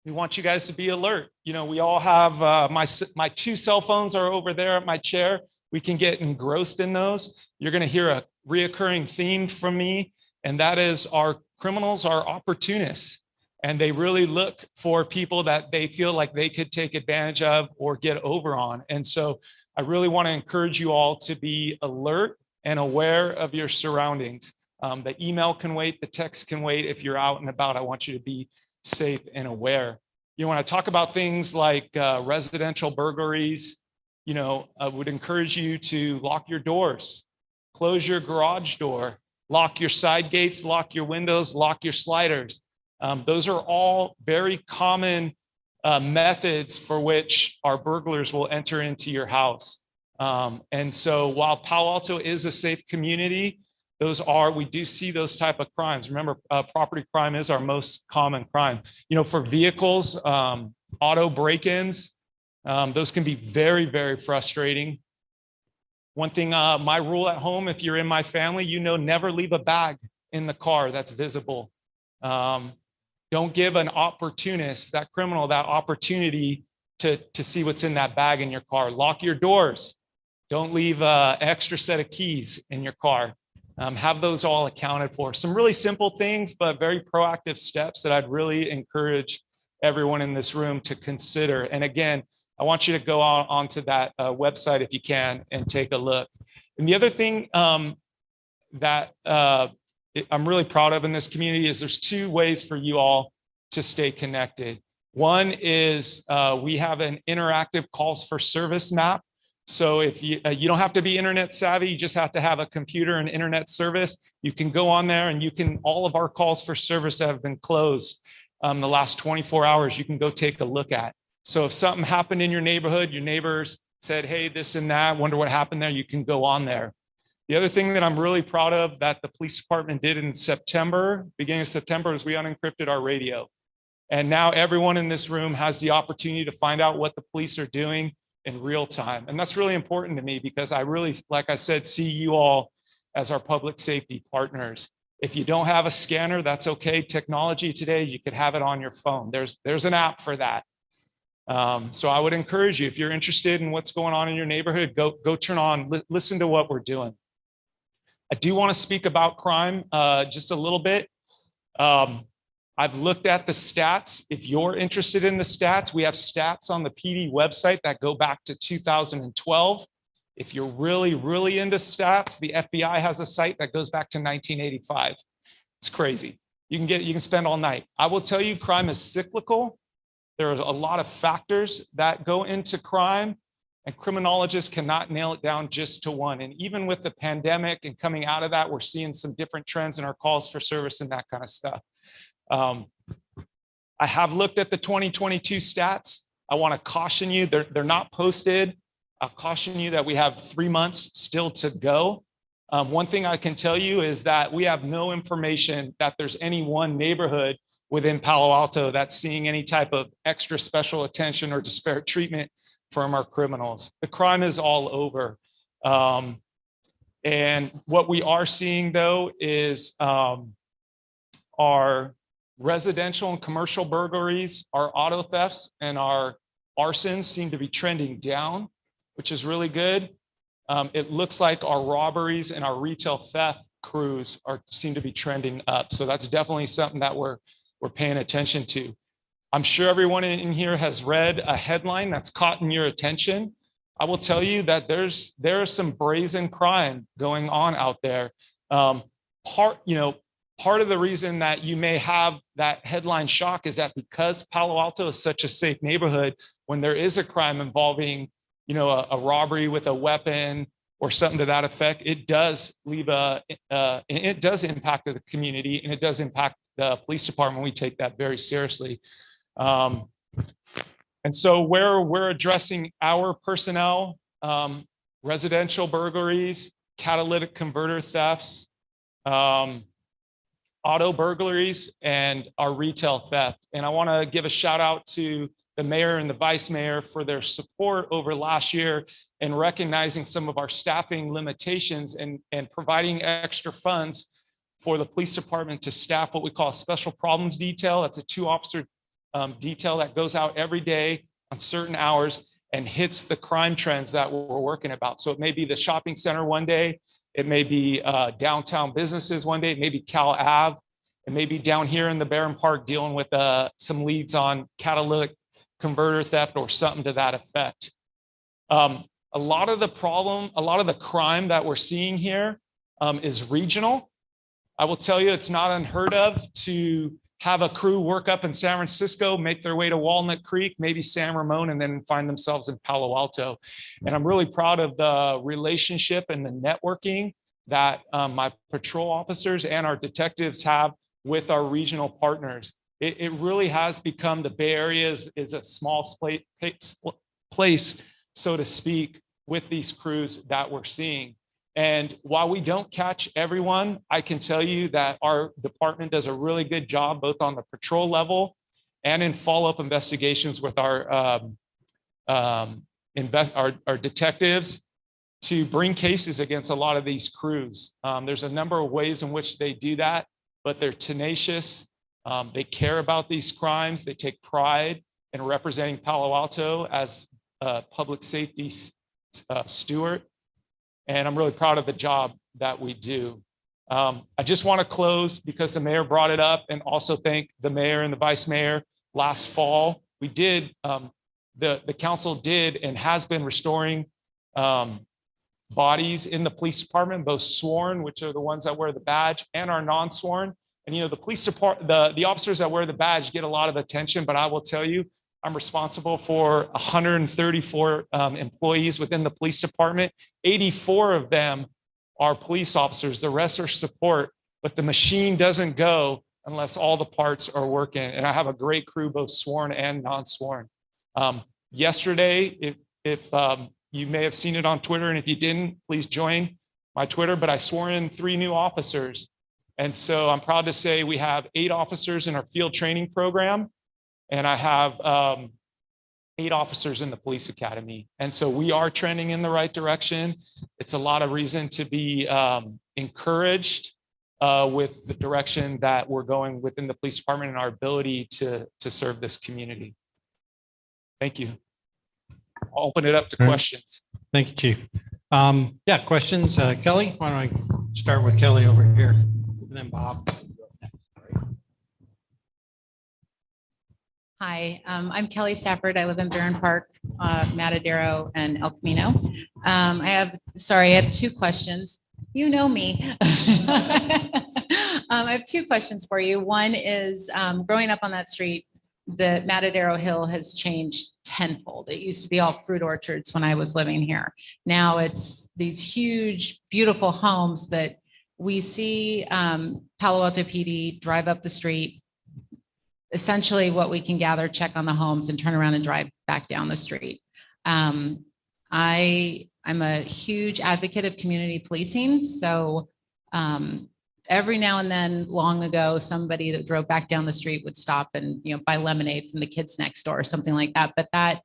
[SPEAKER 16] We want you guys to be alert. We all have my 2 cell phones are over there at my chair. We can get engrossed in those. You're going to hear a reoccurring theme from me, and that is our criminals are opportunists, and they really look for people that they feel like they could take advantage of or get over on. And so I really want to encourage you all to be alert and aware of your surroundings. The email can wait, the text can wait. If you're out and about, I want you to be safe and aware. You want to talk about things like residential burglaries. I would encourage you to lock your doors, close your garage door, lock your side gates, lock your windows, lock your sliders. Those are all very common methods for which our burglars will enter into your house. And so while Palo Alto is a safe community, we do see those type of crimes. Remember, property crime is our most common crime. For vehicles, auto break-ins, those can be very, very frustrating. One thing, my rule at home, if you're in my family, never leave a bag in the car that's visible. Don't give an opportunist, that criminal, that opportunity to see what's in that bag in your car. Lock your doors. Don't leave an extra set of keys in your car. Have those all accounted for. Some really simple things, but very proactive steps that I'd really encourage everyone in this room to consider. And again, I want you to go onto that website if you can and take a look. And the other thing that I'm really proud of in this community is there's 2 ways for you all to stay connected. One is we have an interactive calls for service map. So if you don't have to be internet savvy, you just have to have a computer and internet service. You can go on there and all of our calls for service that have been closed the last 24 hours, you can go take a look at. So if something happened in your neighborhood, your neighbors said, hey, this and that, wonder what happened there, you can go on there. The other thing that I'm really proud of that the police department did in September, beginning of September, is we unencrypted our radio. And now everyone in this room has the opportunity to find out what the police are doing in real time. And that's really important to me because I really, like I said, see you all as our public safety partners. If you don't have a scanner, that's okay. Technology today, you could have it on your phone. There's an app for that. So I would encourage you, if you're interested in what's going on in your neighborhood, go turn on, listen to what we're doing. I do want to speak about crime just a little bit. I've looked at the stats. If you're interested in the stats, we have stats on the PD website that go back to 2012. If you're really, really into stats, the FBI has a site that goes back to 1985. It's crazy. You can spend all night. I will tell you, crime is cyclical. There are a lot of factors that go into crime, and criminologists cannot nail it down just to one. And even with the pandemic and coming out of that, we're seeing some different trends in our calls for service and that kind of stuff. I have looked at the 2022 stats. I want to caution you, they're not posted. I'll caution you that we have 3 months still to go. One thing I can tell you is that we have no information that there's any one neighborhood within Palo Alto that's seeing any type of extra special attention or disparate treatment from our criminals. The crime is all over. And what we are seeing though is our residential and commercial burglaries, our auto thefts, and our arsons seem to be trending down, which is really good. It looks like our robberies and our retail theft crews seem to be trending up. So that's definitely something that we're paying attention to. I'm sure everyone in here has read a headline that's caught in your attention. I will tell you that there is some brazen crime going on out there. Part of the reason that you may have that headline shock is that because Palo Alto is such a safe neighborhood, when there is a crime involving, a robbery with a weapon or something to that effect, it does leave it does impact the community and it does impact the police department. We take that very seriously. And so where we're addressing our personnel, residential burglaries, catalytic converter thefts, auto burglaries, and our retail theft. And I want to give a shout out to the mayor and the vice mayor for their support over last year in recognizing some of our staffing limitations and providing extra funds for the police department to staff what we call a special problems detail. That's a 2-officer detail that goes out every day on certain hours and hits the crime trends that we're working about. So it may be the shopping center one day, it may be downtown businesses one day, it may be Cal Ave, it may be down here in the Barron Park dealing with some leads on catalytic converter theft or something to that effect. A lot of the crime that we're seeing here is regional. I will tell you, it's not unheard of to have a crew work up in San Francisco, make their way to Walnut Creek, maybe San Ramon, and then find themselves in Palo Alto. And I'm really proud of the relationship and the networking that my patrol officers and our detectives have with our regional partners. It really has become, the Bay Area is a small place, so to speak, with these crews that we're seeing. And while we don't catch everyone, I can tell you that our department does a really good job, both on the patrol level and in follow-up investigations with our detectives to bring cases against a lot of these crews. There's a number of ways in which they do that, but they're tenacious. They care about these crimes. They take pride in representing Palo Alto as a public safety steward. And I'm really proud of the job that we do. I just want to close because the mayor brought it up, and also thank the mayor and the vice mayor. Last fall, we did, the council did and has been restoring bodies in the police department, both sworn, which are the ones that wear the badge, and our non-sworn. And the police department, the officers that wear the badge get a lot of attention, but I will tell you, I'm responsible for 134 employees within the police department. 84 of them are police officers. The rest are support, but the machine doesn't go unless all the parts are working. And I have a great crew, both sworn and non-sworn. Yesterday, if you may have seen it on Twitter, and if you didn't, please join my Twitter, but I swore in 3 new officers. And so I'm proud to say we have 8 officers in our field training program. and I have 8 officers in the police academy. And so we are trending in the right direction. It's a lot of reason to be encouraged with the direction that we're going within the police department and our ability to serve this community. Thank you. I'll open it up to questions.
[SPEAKER 3] Thank you, Chief. Yeah, questions, Kelly? Why don't I start with Kelly over here and then Bob.
[SPEAKER 17] Hi, I'm Kelly Stafford. I live in Barron Park, Matadero, and El Camino. I have 2 questions. You know me. I have 2 questions for you. One is growing up on that street, the Matadero Hill has changed tenfold. It used to be all fruit orchards when I was living here. Now it's these huge, beautiful homes, but we see Palo Alto PD drive up the street. Essentially what we can gather, check on the homes and turn around and drive back down the street. I'm a huge advocate of community policing. So every now and then, long ago, somebody that drove back down the street would stop and buy lemonade from the kids next door or something like that. But that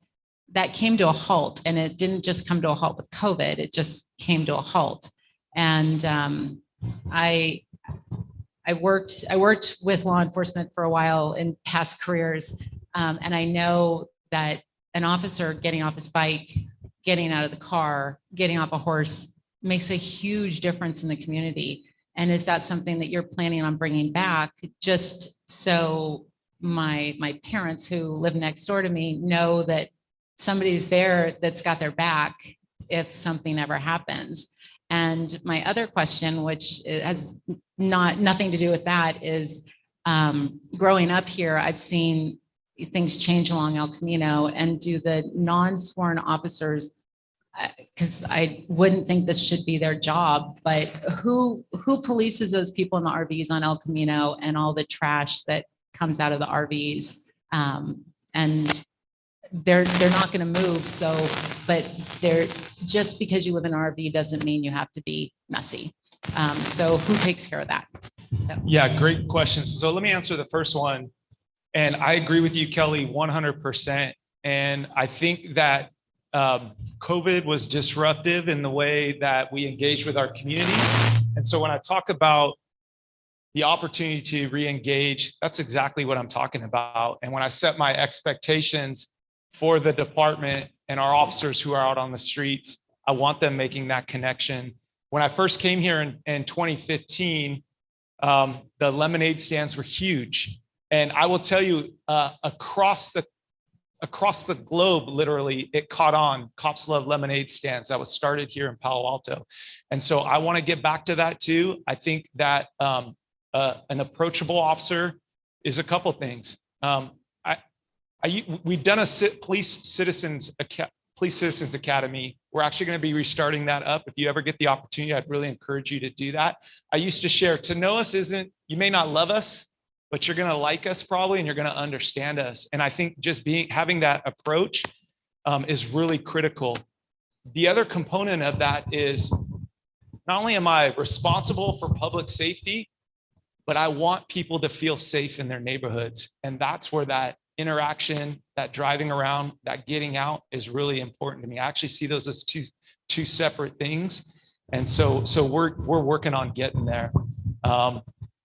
[SPEAKER 17] came to a halt, and it didn't just come to a halt with COVID. It just came to a halt. And I worked with law enforcement for a while in past careers, and I know that an officer getting off his bike, getting out of the car, getting off a horse makes a huge difference in the community. And is that something that you're planning on bringing back, just so my parents who live next door to me know that somebody's there that's got their back if something ever happens? And my other question, which has nothing to do with that, is growing up here, I've seen things change along El Camino. And do the non-sworn officers, because I wouldn't think this should be their job, but who polices those people in the RVs on El Camino and all the trash that comes out of the RVs? And they're not going to move. So, but just because you live in an RV doesn't mean you have to be messy. So who takes care of that? So.
[SPEAKER 16] Yeah, great questions. So let me answer the first one. And I agree with you, Kelly, 100%. And I think that COVID was disruptive in the way that we engage with our community. And so when I talk about the opportunity to re-engage, that's exactly what I'm talking about. And when I set my expectations for the department and our officers who are out on the streets, I want them making that connection. When I first came here in 2015, the lemonade stands were huge. And I will tell you, across the globe, literally, it caught on. Cops love lemonade stands. That was started here in Palo Alto. And so I want to get back to that too. I think that an approachable officer is a couple things. We've done a police citizens academy. We're actually going to be restarting that up. If you ever get the opportunity, I'd really encourage you to do that. I used to share, to know us isn't, you may not love us, but you're going to like us probably, and you're going to understand us. And I think just having that approach is really critical. The other component of that is not only am I responsible for public safety, but I want people to feel safe in their neighborhoods. And that's where that interaction, that driving around, that getting out is really important to me. I actually see those as two separate things. And so we're working on getting there.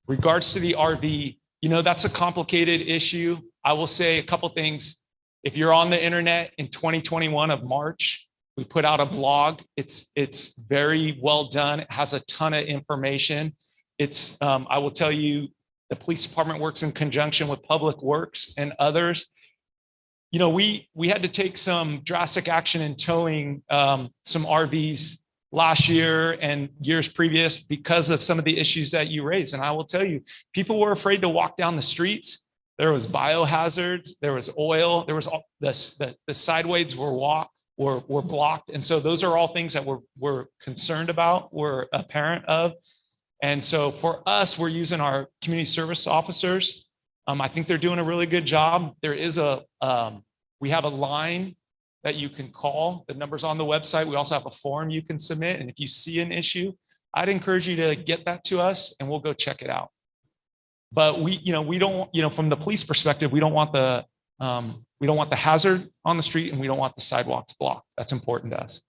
[SPEAKER 16] Regards to the RV, that's a complicated issue. I will say a couple things. If you're on the internet in 2021 of March, we put out a blog. It's very well done. It has a ton of information. I will tell you, the police department works in conjunction with Public Works and others. We had to take some drastic action in towing some RVs last year and years previous because of some of the issues that you raised. And I will tell you, people were afraid to walk down the streets. There was biohazards, there was oil, there was the sideways were blocked. And so those are all things that we're concerned about, we're a parent of. And so for us, we're using our community service officers. I think they're doing a really good job. There is we have a line that you can call. The number's on the website. We also have a form you can submit. And if you see an issue, I'd encourage you to get that to us and we'll go check it out. But we don't, from the police perspective, we don't want the We don't want the hazard on the street and we don't want the sidewalks blocked. That's important to us.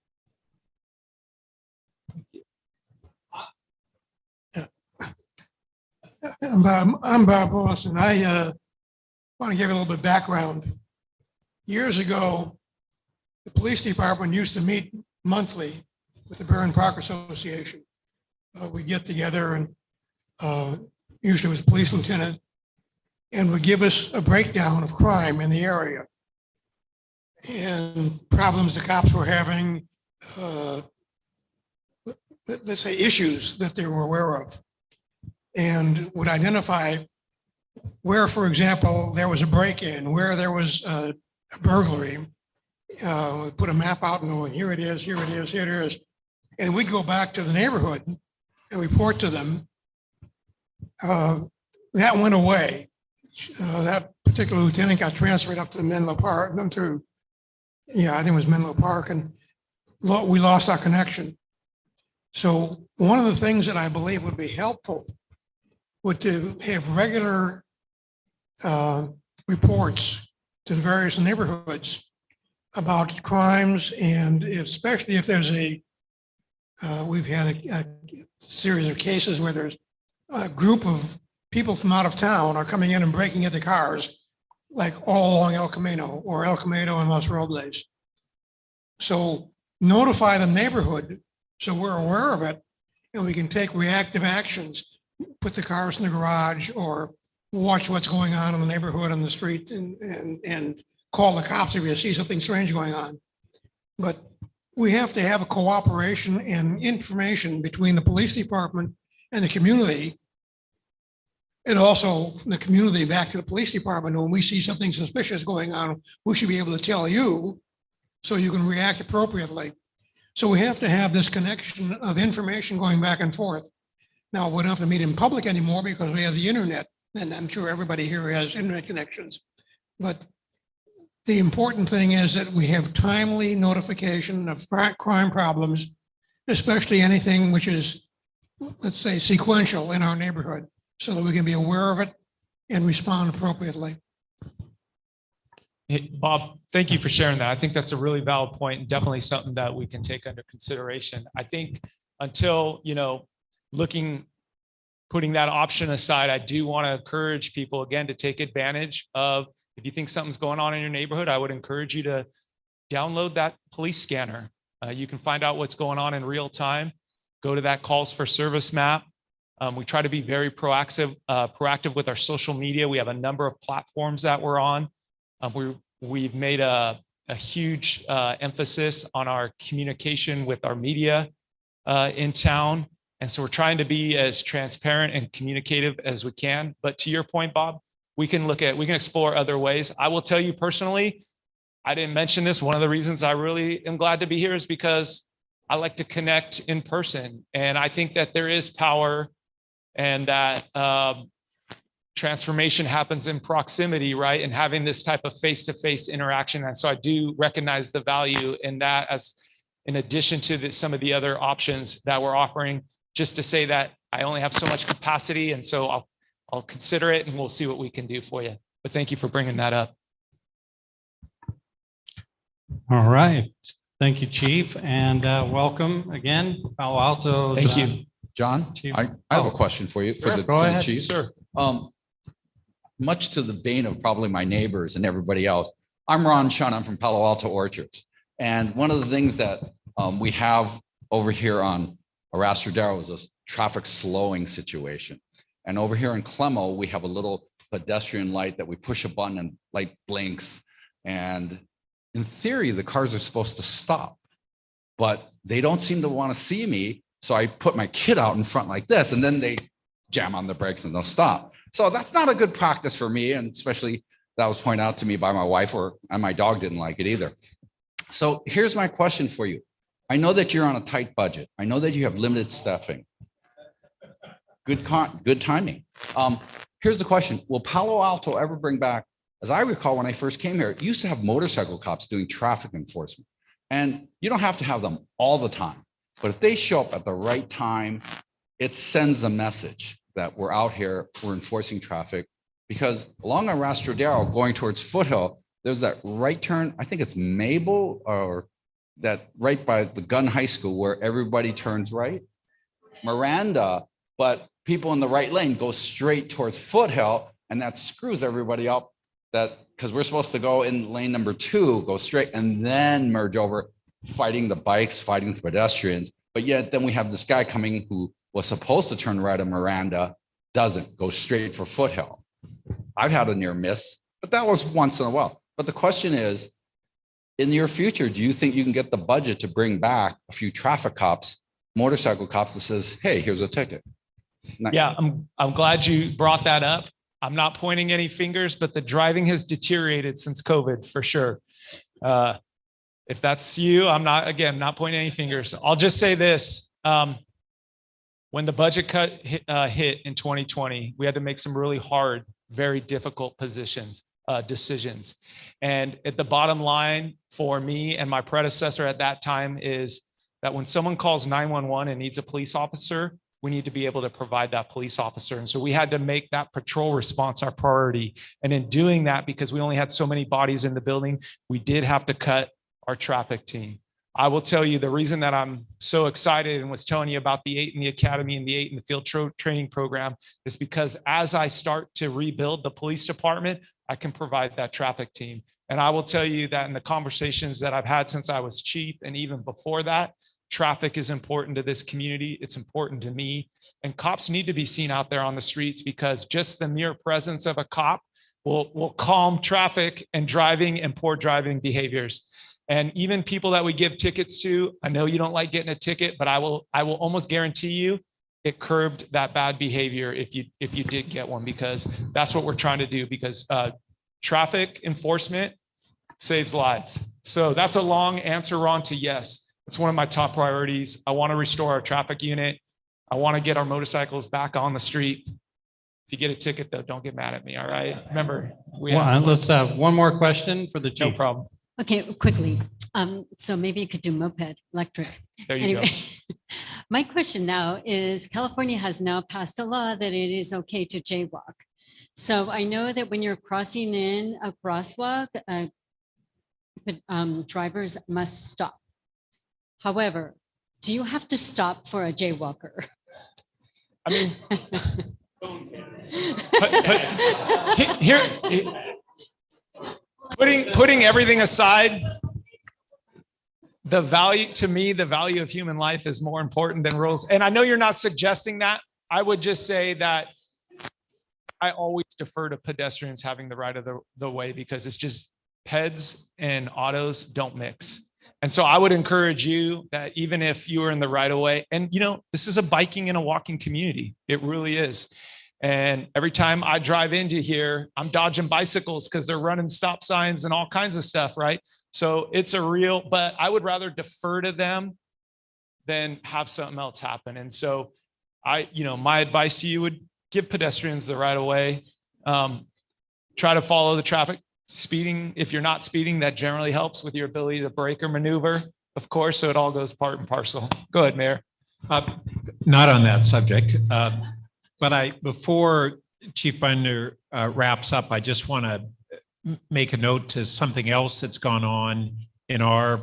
[SPEAKER 18] I'm Bob Lawson. I want to give you a little bit of background. Years ago, the police department used to meet monthly with the Barron Park Association. We'd get together and usually it was a police lieutenant and would give us a breakdown of crime in the area and problems the cops were having, let's say issues that they were aware of, and would identify where, for example, there was a break-in, where there was a burglary. Put a map out and go, here it is, here it is, here it is. And we'd go back to the neighborhood and report to them. That went away. That particular lieutenant got transferred up to Menlo Park, I think it was Menlo Park, and we lost our connection. So one of the things that I believe would be helpful would to have regular reports to the various neighborhoods about crimes, and especially if there's we've had a series of cases where there's a group of people from out of town are coming in and breaking into cars, like all along El Camino and Los Robles. So notify the neighborhood so we're aware of it and we can take reactive actions, put the cars in the garage or watch what's going on in the neighborhood on the street and call the cops if you see something strange going on. But we have to have a cooperation and information between the police department and the community. And also from the community back to the police department. When we see something suspicious going on, we should be able to tell you so you can react appropriately. So we have to have this connection of information going back and forth. Now, we don't have to meet in public anymore because we have the internet, and I'm sure everybody here has internet connections. But the important thing is that we have timely notification of crime problems, especially anything which is, let's say, sequential in our neighborhood, so that we can be aware of it and respond appropriately.
[SPEAKER 16] Hey, Bob, thank you for sharing that. I think that's a really valid point and definitely something that we can take under consideration. I think until, putting that option aside, I do want to encourage people again to take advantage of, if you think something's going on in your neighborhood, I would encourage you to download that police scanner. You can find out what's going on in real time. Go to that calls for service map. We try to be very proactive with our social media. We have a number of platforms that we're on. We've made a huge emphasis on our communication with our media in town. And so we're trying to be as transparent and communicative as we can. But to your point, Bob, we can explore other ways. I will tell you personally, I didn't mention this. One of the reasons I really am glad to be here is because I like to connect in person. And I think that there is power and that transformation happens in proximity, right? And having this type of face-to-face interaction. And so I do recognize the value in that, as in addition to some of the other options that we're offering. Just to say that I only have so much capacity, and so I'll consider it and we'll see what we can do for you. But thank you for bringing that up.
[SPEAKER 3] All right. Thank you, Chief, and welcome again, Palo Alto.
[SPEAKER 4] Thank you, John. I have a question for you.
[SPEAKER 3] Sure,
[SPEAKER 4] for
[SPEAKER 3] go
[SPEAKER 4] the
[SPEAKER 3] ahead.
[SPEAKER 4] Chief.
[SPEAKER 3] Sir.
[SPEAKER 4] Much to the bane of probably my neighbors and everybody else, I'm Ron Chun. I'm from Palo Alto Orchards. And one of the things that we have over here on Arastradero is a traffic slowing situation. And over here in Clemo, we have a little pedestrian light that we push a button and light blinks. And in theory, the cars are supposed to stop, but they don't seem to want to see me. So I put my kid out in front like this, and then they jam on the brakes and they'll stop. So that's not a good practice for me. And especially that was pointed out to me by my wife, and my dog didn't like it either. So here's my question for you. I know that you're on a tight budget. I know that you have limited staffing. Good timing. Here's the question. Will Palo Alto ever bring back, as I recall when I first came here, it used to have motorcycle cops doing traffic enforcement. And you don't have to have them all the time. But if they show up at the right time, it sends a message that we're out here, we're enforcing traffic. Because along Arastradero going towards Foothill, there's that right turn, I think it's Mabel, or that right by the Gun High School where everybody turns right. Miranda, but people in the right lane go straight towards Foothill, and that screws everybody up. That because we're supposed to go in lane number 2, go straight and then merge over, fighting the bikes, fighting the pedestrians. But yet then we have this guy coming who was supposed to turn right on Miranda, doesn't, go straight for Foothill. I've had a near miss, but that was once in a while. But the question is, in your future, do you think you can get the budget to bring back a few traffic cops, motorcycle cops that says, hey, here's a ticket?
[SPEAKER 16] Yeah, I'm glad you brought that up. I'm not pointing any fingers, but the driving has deteriorated since COVID for sure. If that's you, I'm not not pointing any fingers. I'll just say this. When the budget cut hit in 2020, we had to make some really hard, very difficult decisions. And at the bottom line for me and my predecessor at that time is that when someone calls 911 and needs a police officer, we need to be able to provide that police officer. And so we had to make that patrol response our priority. And in doing that, because we only had so many bodies in the building, we did have to cut our traffic team. I will tell you the reason that I'm so excited and was telling you about the 8 in the academy and the 8 in the field training program is because as I start to rebuild the police department, I can provide that traffic team. And I will tell you that in the conversations that I've had since I was chief and even before that, traffic is important to this community. It's important to me. And cops need to be seen out there on the streets because just the mere presence of a cop will calm traffic and driving and poor driving behaviors. And even people that we give tickets to, I know you don't like getting a ticket, but I will almost guarantee you it curbed that bad behavior if you did get one, because that's what we're trying to do, because traffic enforcement saves lives. So that's a long answer, Ron, to yes. It's one of my top priorities. I want to restore our traffic unit. I want to get our motorcycles back on the street. If you get a ticket though, don't get mad at me. All right. Remember,
[SPEAKER 3] let's have one more question for the chief.
[SPEAKER 16] No problem.
[SPEAKER 10] Okay, quickly. So maybe you could do moped, electric.
[SPEAKER 16] There you go.
[SPEAKER 10] My question now is California has now passed a law that it is okay to jaywalk. So I know that when you're crossing in a crosswalk, drivers must stop. However, do you have to stop for a jaywalker?
[SPEAKER 16] I mean, here, putting everything aside, the value of human life is more important than rules. And I know you're not suggesting that. I would just say that I always defer to pedestrians having the right of the way, because it's just peds and autos don't mix. And so I would encourage you that even if you are in the right of way, and this is a biking and a walking community, it really is. And every time I drive into here, I'm dodging bicycles because they're running stop signs and all kinds of stuff, right? So it's but I would rather defer to them than have something else happen. And so my advice to you would give pedestrians the right of way. Try to follow the traffic. Speeding, if you're not speeding, that generally helps with your ability to brake or maneuver, of course. So it all goes part and parcel. Go ahead, Mayor.
[SPEAKER 5] Not on that subject, but before Chief Binder wraps up, I just want to make a note to something else that's gone on in our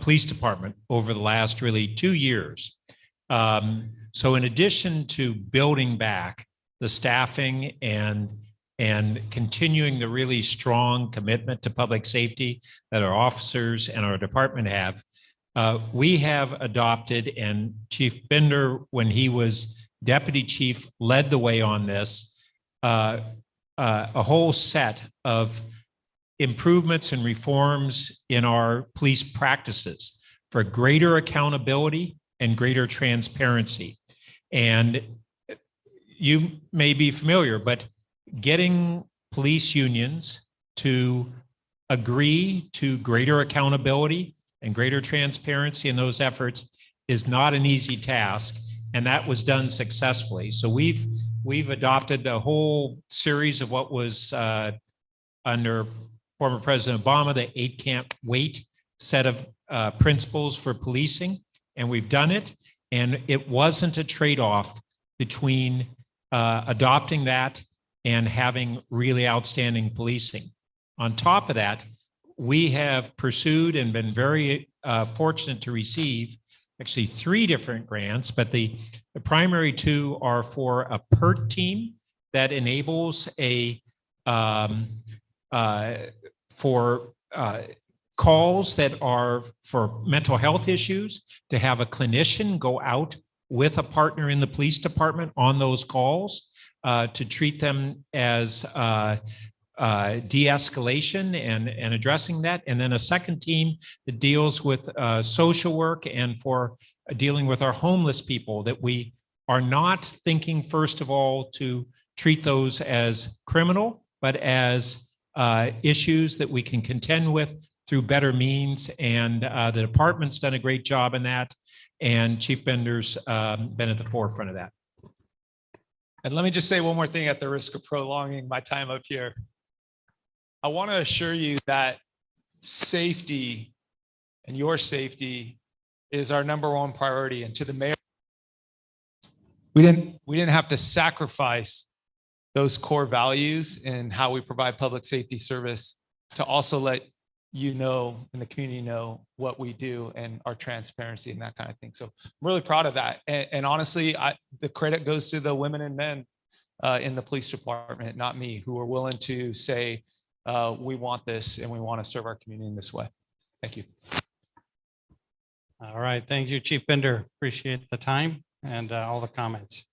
[SPEAKER 5] police department over the last really 2 years. So in addition to building back the staffing and continuing the really strong commitment to public safety that our officers and our department have, we have adopted, and Chief Binder, when he was deputy chief, led the way on this, a whole set of improvements and reforms in our police practices for greater accountability and greater transparency. And you may be familiar, but getting police unions to agree to greater accountability and greater transparency in those efforts is not an easy task, and that was done successfully. So we've adopted a whole series of what was under former President Obama, the 8 can't wait set of principles for policing, and we've done it. And it wasn't a trade-off between adopting that and having really outstanding policing. On top of that, we have pursued and been very fortunate to receive actually 3 different grants, but the primary 2 are for a PERT team that enables for calls that are for mental health issues, to have a clinician go out with a partner in the police department on those calls to treat them as de-escalation and addressing that. And then a second team that deals with social work and for dealing with our homeless people, that we are not thinking, first of all, to treat those as criminal, but as issues that we can contend with through better means. And the department's done a great job in that. And Chief Bender's been at the forefront of that.
[SPEAKER 16] And let me just say one more thing at the risk of prolonging my time up here. I want to assure you that safety and your safety is our #1 priority. And to the mayor, we didn't have to sacrifice those core values in how we provide public safety service to also let you know and the community know what we do and our transparency and that kind of thing. So I'm really proud of that. And honestly, the credit goes to the women and men in the police department, not me, who are willing to say, we want this and we want to serve our community in this way. Thank you.
[SPEAKER 3] All right. Thank you, Chief Bender. Appreciate the time and all the comments.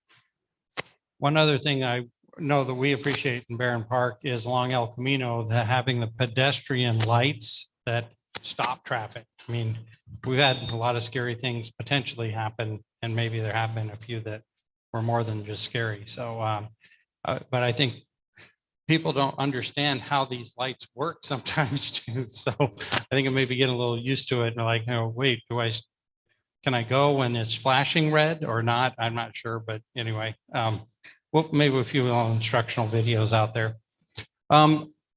[SPEAKER 3] One other thing I know that we appreciate in Barron Park is along El Camino, having the pedestrian lights that stop traffic. I mean, we've had a lot of scary things potentially happen, and maybe there have been a few that were more than just scary. So, but I think people don't understand how these lights work sometimes too. So I think it may be getting a little used to it and like, oh, wait, can I go when it's flashing red or not? I'm not sure, but anyway, well, maybe a few instructional videos out there.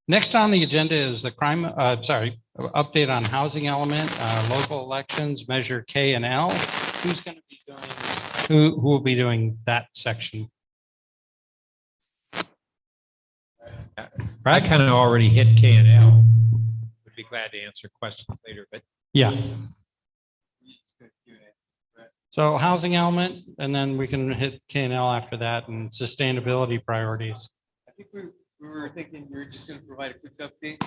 [SPEAKER 3] Next on the agenda is the update on housing element, local elections, measure K and L. Who's going to be doing, who will be doing that section?
[SPEAKER 5] I kind of already hit K and L. Would be glad to answer questions later, but
[SPEAKER 3] yeah. So housing element, and then we can hit K and L after that, and sustainability priorities.
[SPEAKER 7] I think we were thinking we were just going to provide a quick update.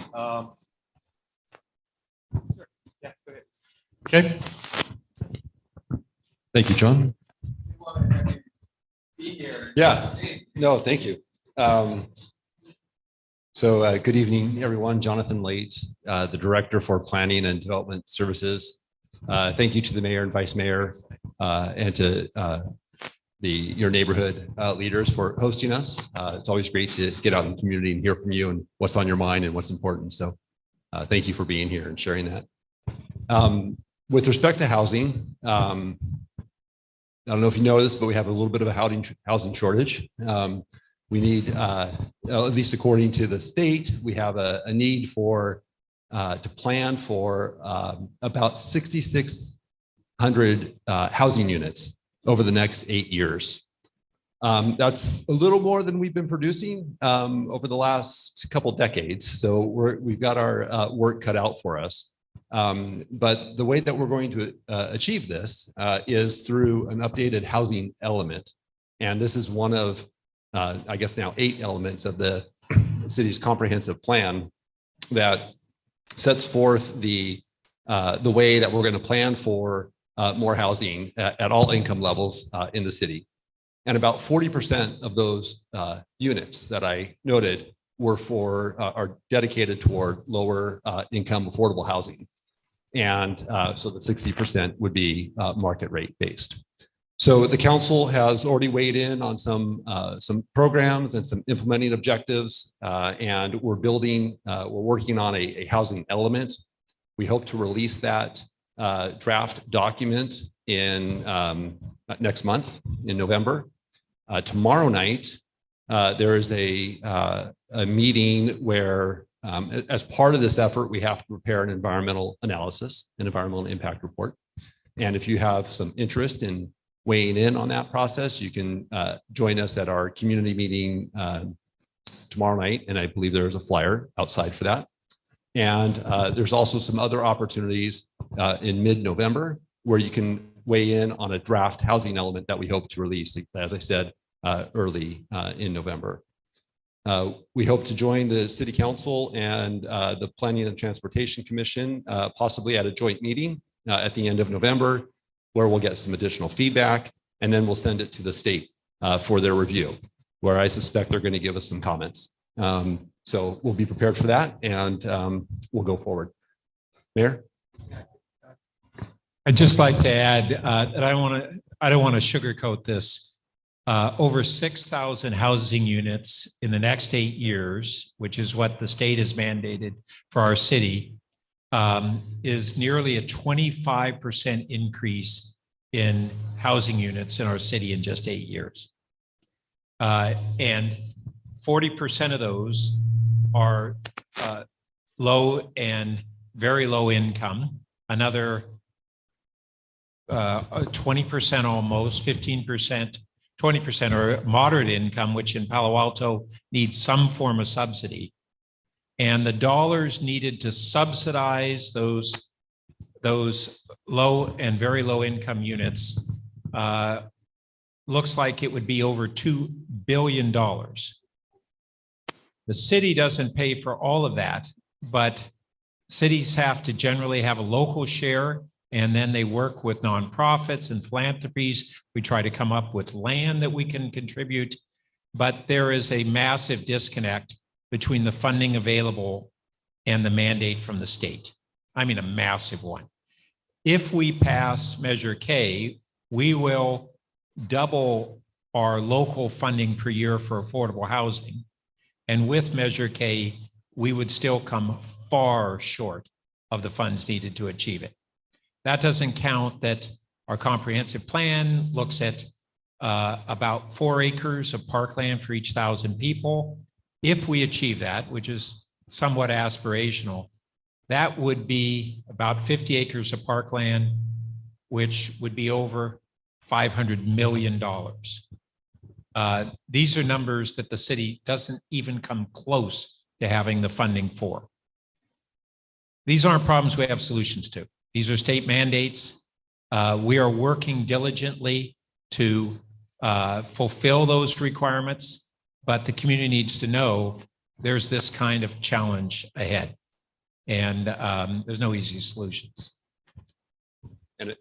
[SPEAKER 7] Sure. Yeah, go ahead.
[SPEAKER 3] Okay.
[SPEAKER 19] Thank you, John. Yeah, no, thank you. So good evening, everyone. Jonathan Late, the Director for Planning and Development Services. Thank you to the mayor and vice mayor and to your neighborhood leaders for hosting us. It's always great to get out in the community and hear from you and what's on your mind and what's important. So thank you for being here and sharing that. With respect to housing, I don't know if you know this, but we have a little bit of a housing shortage. We need, at least according to the state, we have a need for to plan for about 6,600 housing units over the next 8 years. That's a little more than we've been producing over the last couple decades. So we've got our work cut out for us. But the way that we're going to achieve this is through an updated housing element. And this is one of, I guess now 8 elements of the city's comprehensive plan that sets forth the way that we're going to plan for more housing at all income levels in the city. And about 40% of those units that I noted are dedicated toward lower income affordable housing. And so the 60% would be market rate based. So the council has already weighed in on some programs and some implementing objectives, and we're working on a housing element. We hope to release that draft document in next month in November. Tomorrow night, there is a meeting where, as part of this effort, we have to prepare an environmental analysis, an environmental impact report. And if you have some interest in weighing in on that process, you can join us at our community meeting tomorrow night, and I believe there is a flyer outside for that. And there's also some other opportunities in mid-November where you can weigh in on a draft housing element that we hope to release, as I said, early in November. We hope to join the City Council and the Planning and Transportation Commission, possibly at a joint meeting at the end of November, where we'll get some additional feedback, and then we'll send it to the state for their review, where I suspect they're going to give us some comments. So we'll be prepared for that, and we'll go forward. Mayor?
[SPEAKER 5] I'd just like to add that I don't want to sugarcoat this. Over 6,000 housing units in the next 8 years, which is what the state has mandated for our city, is nearly a 25% increase in housing units in our city in just 8 years. And 40% of those are low and very low income. Another 20% almost, 15%, 20% are moderate income, which in Palo Alto needs some form of subsidy. And the dollars needed to subsidize those low and very low income units looks like it would be over $2 billion. The city doesn't pay for all of that, but cities have to generally have a local share, and then they work with nonprofits and philanthropies. We try to come up with land that we can contribute, but there is a massive disconnect between the funding available and the mandate from the state. I mean, a massive one. If we pass Measure K, we will double our local funding per year for affordable housing. And with Measure K, we would still come far short of the funds needed to achieve it. That doesn't count that our comprehensive plan looks at about 4 acres of parkland for each 1,000 people. If we achieve that, which is somewhat aspirational, that would be about 50 acres of parkland, which would be over $500 million. These are numbers that the city doesn't even come close to having the funding for. These aren't problems we have solutions to. These are state mandates. We are working diligently to fulfill those requirements, but the community needs to know there's this kind of challenge ahead, and there's no easy solutions.
[SPEAKER 19] And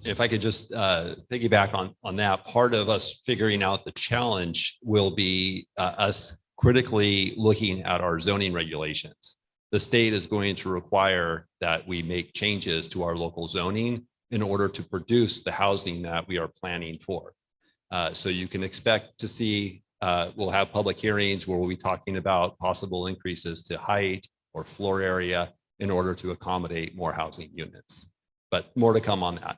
[SPEAKER 19] if I could just piggyback on that, part of us figuring out the challenge will be us critically looking at our zoning regulations. The state is going to require that we make changes to our local zoning in order to produce the housing that we are planning for. So you can expect to see, we'll have public hearings where we'll be talking about possible increases to height or floor area in order to accommodate more housing units. But more to come on that.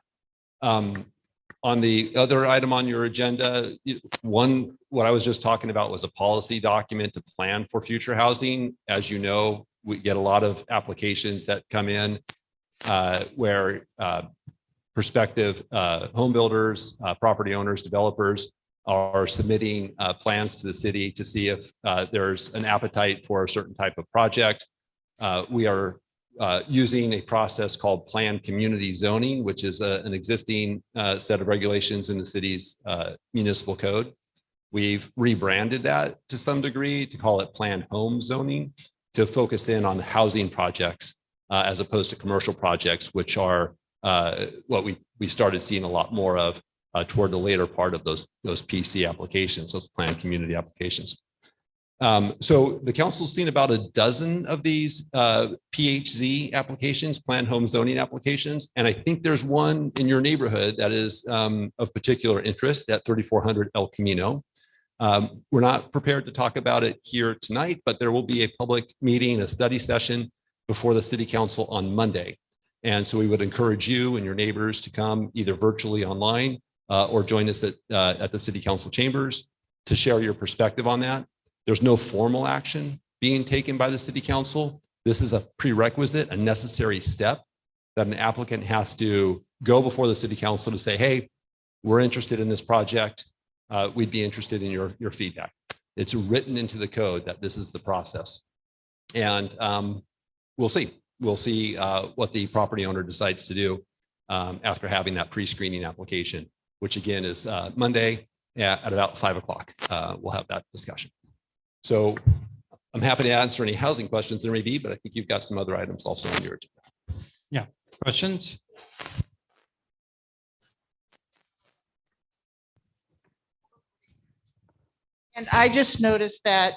[SPEAKER 19] On the other item on your agenda, what I was just talking about was a policy document to plan for future housing. As you know, we get a lot of applications that come in where prospective home builders, property owners, developers are submitting plans to the city to see if there's an appetite for a certain type of project. We are using a process called planned community zoning, which is an existing set of regulations in the city's municipal code. We've rebranded that to some degree to call it planned home zoning, to focus in on housing projects as opposed to commercial projects, which are what we started seeing a lot more of toward the later part of those PC applications, those planned community applications. So the council's seen about a dozen of these PHZ applications, planned home zoning applications, and I think there's one in your neighborhood that is of particular interest at 3400 El Camino. We're not prepared to talk about it here tonight, but there will be a public meeting, a study session before the city council on Monday. And so we would encourage you and your neighbors to come either virtually online or join us at the city council chambers to share your perspective on that. There's no formal action being taken by the city council. This is a prerequisite, a necessary step that an applicant has to go before the city council to say, hey, we're interested in this project. we'd be interested in your feedback. It's written into the code that this is the process. And we'll see. We'll see what the property owner decides to do after having that pre-screening application, which again is Monday at about 5 o'clock. We'll have that discussion. So I'm happy to answer any housing questions there may be, but I think you've got some other items also on your agenda.
[SPEAKER 3] Yeah, questions?
[SPEAKER 20] And I just noticed that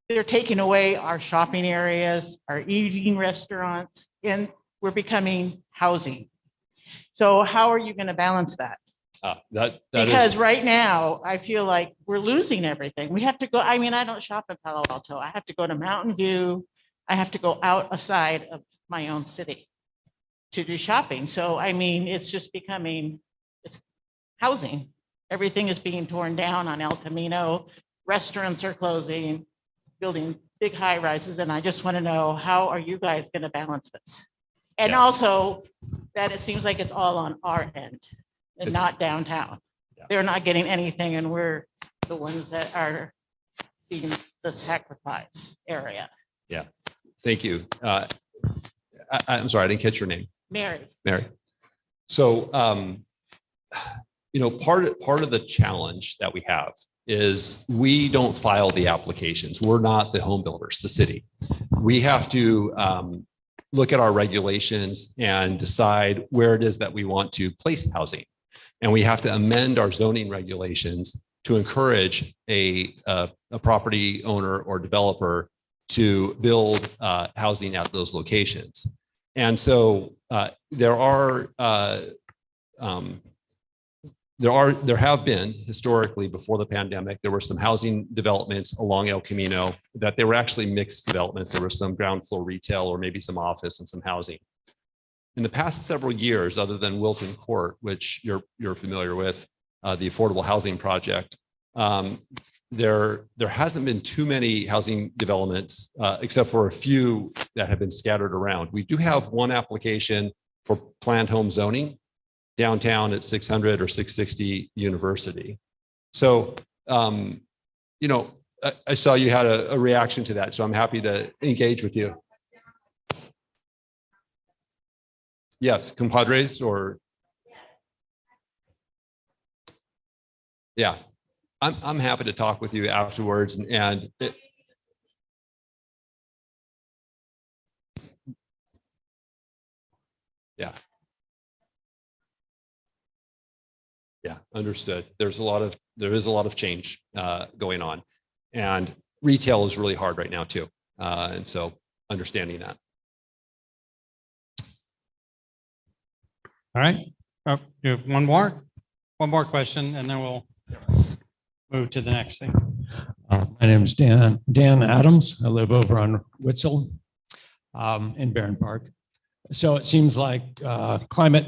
[SPEAKER 20] they're taking away our shopping areas, our eating restaurants, and we're becoming housing. So how are you going to balance that? Because right now, I feel like we're losing everything. We have to go, I mean, I don't shop in Palo Alto. I have to go to Mountain View. I have to go outside of my own city to do shopping. So, I mean, it's just becoming, it's housing. Everything is being torn down on El Camino. Restaurants are closing, building big high rises. And I just want to know, how are you guys going to balance this? And also that it seems like it's all on our end and not downtown. They're not getting anything and we're the ones that are being the sacrifice area.
[SPEAKER 19] Yeah, thank you. I'm sorry, I didn't catch your name.
[SPEAKER 20] Mary.
[SPEAKER 19] Mary. So, you know, part of the challenge that we have is we don't file the applications. We're not the home builders, the city. We have to look at our regulations and decide where it is that we want to place housing. And we have to amend our zoning regulations to encourage a property owner or developer to build housing at those locations. And so there have been historically, before the pandemic, there were some housing developments along El Camino that they were actually mixed developments. There was some ground floor retail or maybe some office and some housing. In the past several years, other than Wilton Court, which you're familiar with, the affordable housing project, there hasn't been too many housing developments, except for a few that have been scattered around. We do have one application for planned home zoning downtown at 600 or 660 University. So, you know, I saw you had a reaction to that, so I'm happy to engage with you. Yes, compadres or. Yeah, I'm happy to talk with you afterwards and yeah. Yeah, understood. There is a lot of change going on, and retail is really hard right now too. And so understanding that.
[SPEAKER 3] All right. Oh, you have one more question, and then we'll move to the next thing.
[SPEAKER 1] My name is Dan Adams. I live over on Witzel in Barron Park. So it seems like climate,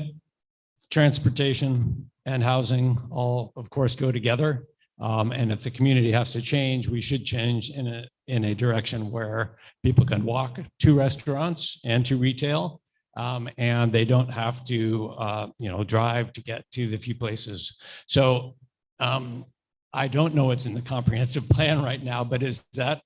[SPEAKER 1] transportation, and housing all, of course, go together. And if the community has to change, we should change in a direction where people can walk to restaurants and to retail. And they don't have to, drive to get to the few places. So I don't know what's in the comprehensive plan right now, but is that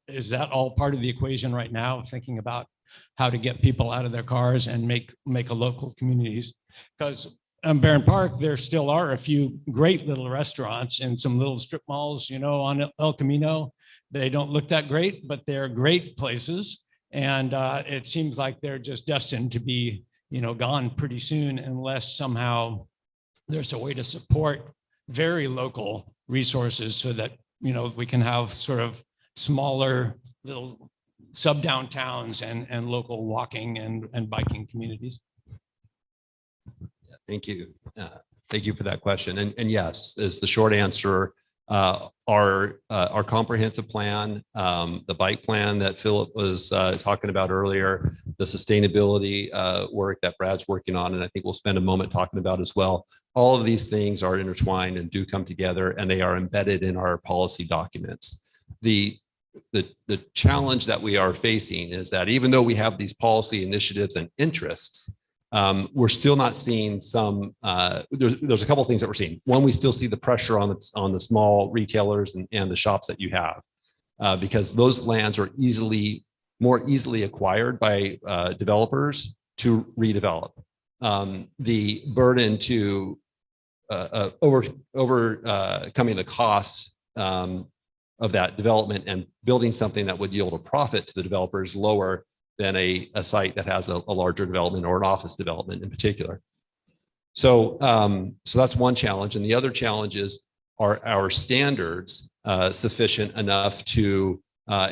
[SPEAKER 1] all part of the equation right now, thinking about how to get people out of their cars and make a local communities? Because Barron Park, there still are a few great little restaurants and some little strip malls, on El Camino. They don't look that great, but they're great places. And it seems like they're just destined to be, gone pretty soon unless somehow there's a way to support very local resources so that, we can have sort of smaller little sub-downtowns and local walking and biking communities.
[SPEAKER 19] Thank you. Thank you for that question. And yes, is the short answer. Our comprehensive plan, the bike plan that Philip was talking about earlier, the sustainability work that Brad's working on, and I think we'll spend a moment talking about as well. All of these things are intertwined and do come together, and they are embedded in our policy documents. The challenge that we are facing is that even though we have these policy initiatives and interests, We're still not seeing some, there's a couple of things that we're seeing. One, we still see the pressure on the small retailers and the shops that you have, because those lands are more easily acquired by developers to redevelop. The burden to overcoming the costs of that development and building something that would yield a profit to the developers lower than a site that has a larger development or an office development in particular. So, so that's one challenge. And the other challenge is, are our standards sufficient enough to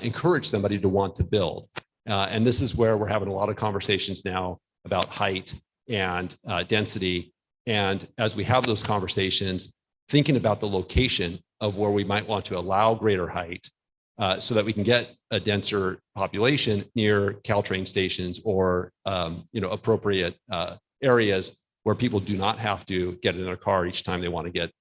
[SPEAKER 19] encourage somebody to want to build? And this is where we're having a lot of conversations now about height and density. And as we have those conversations, thinking about the location of where we might want to allow greater height so that we can get a denser population near Caltrain stations or appropriate areas where people do not have to get in their car each time they want to get,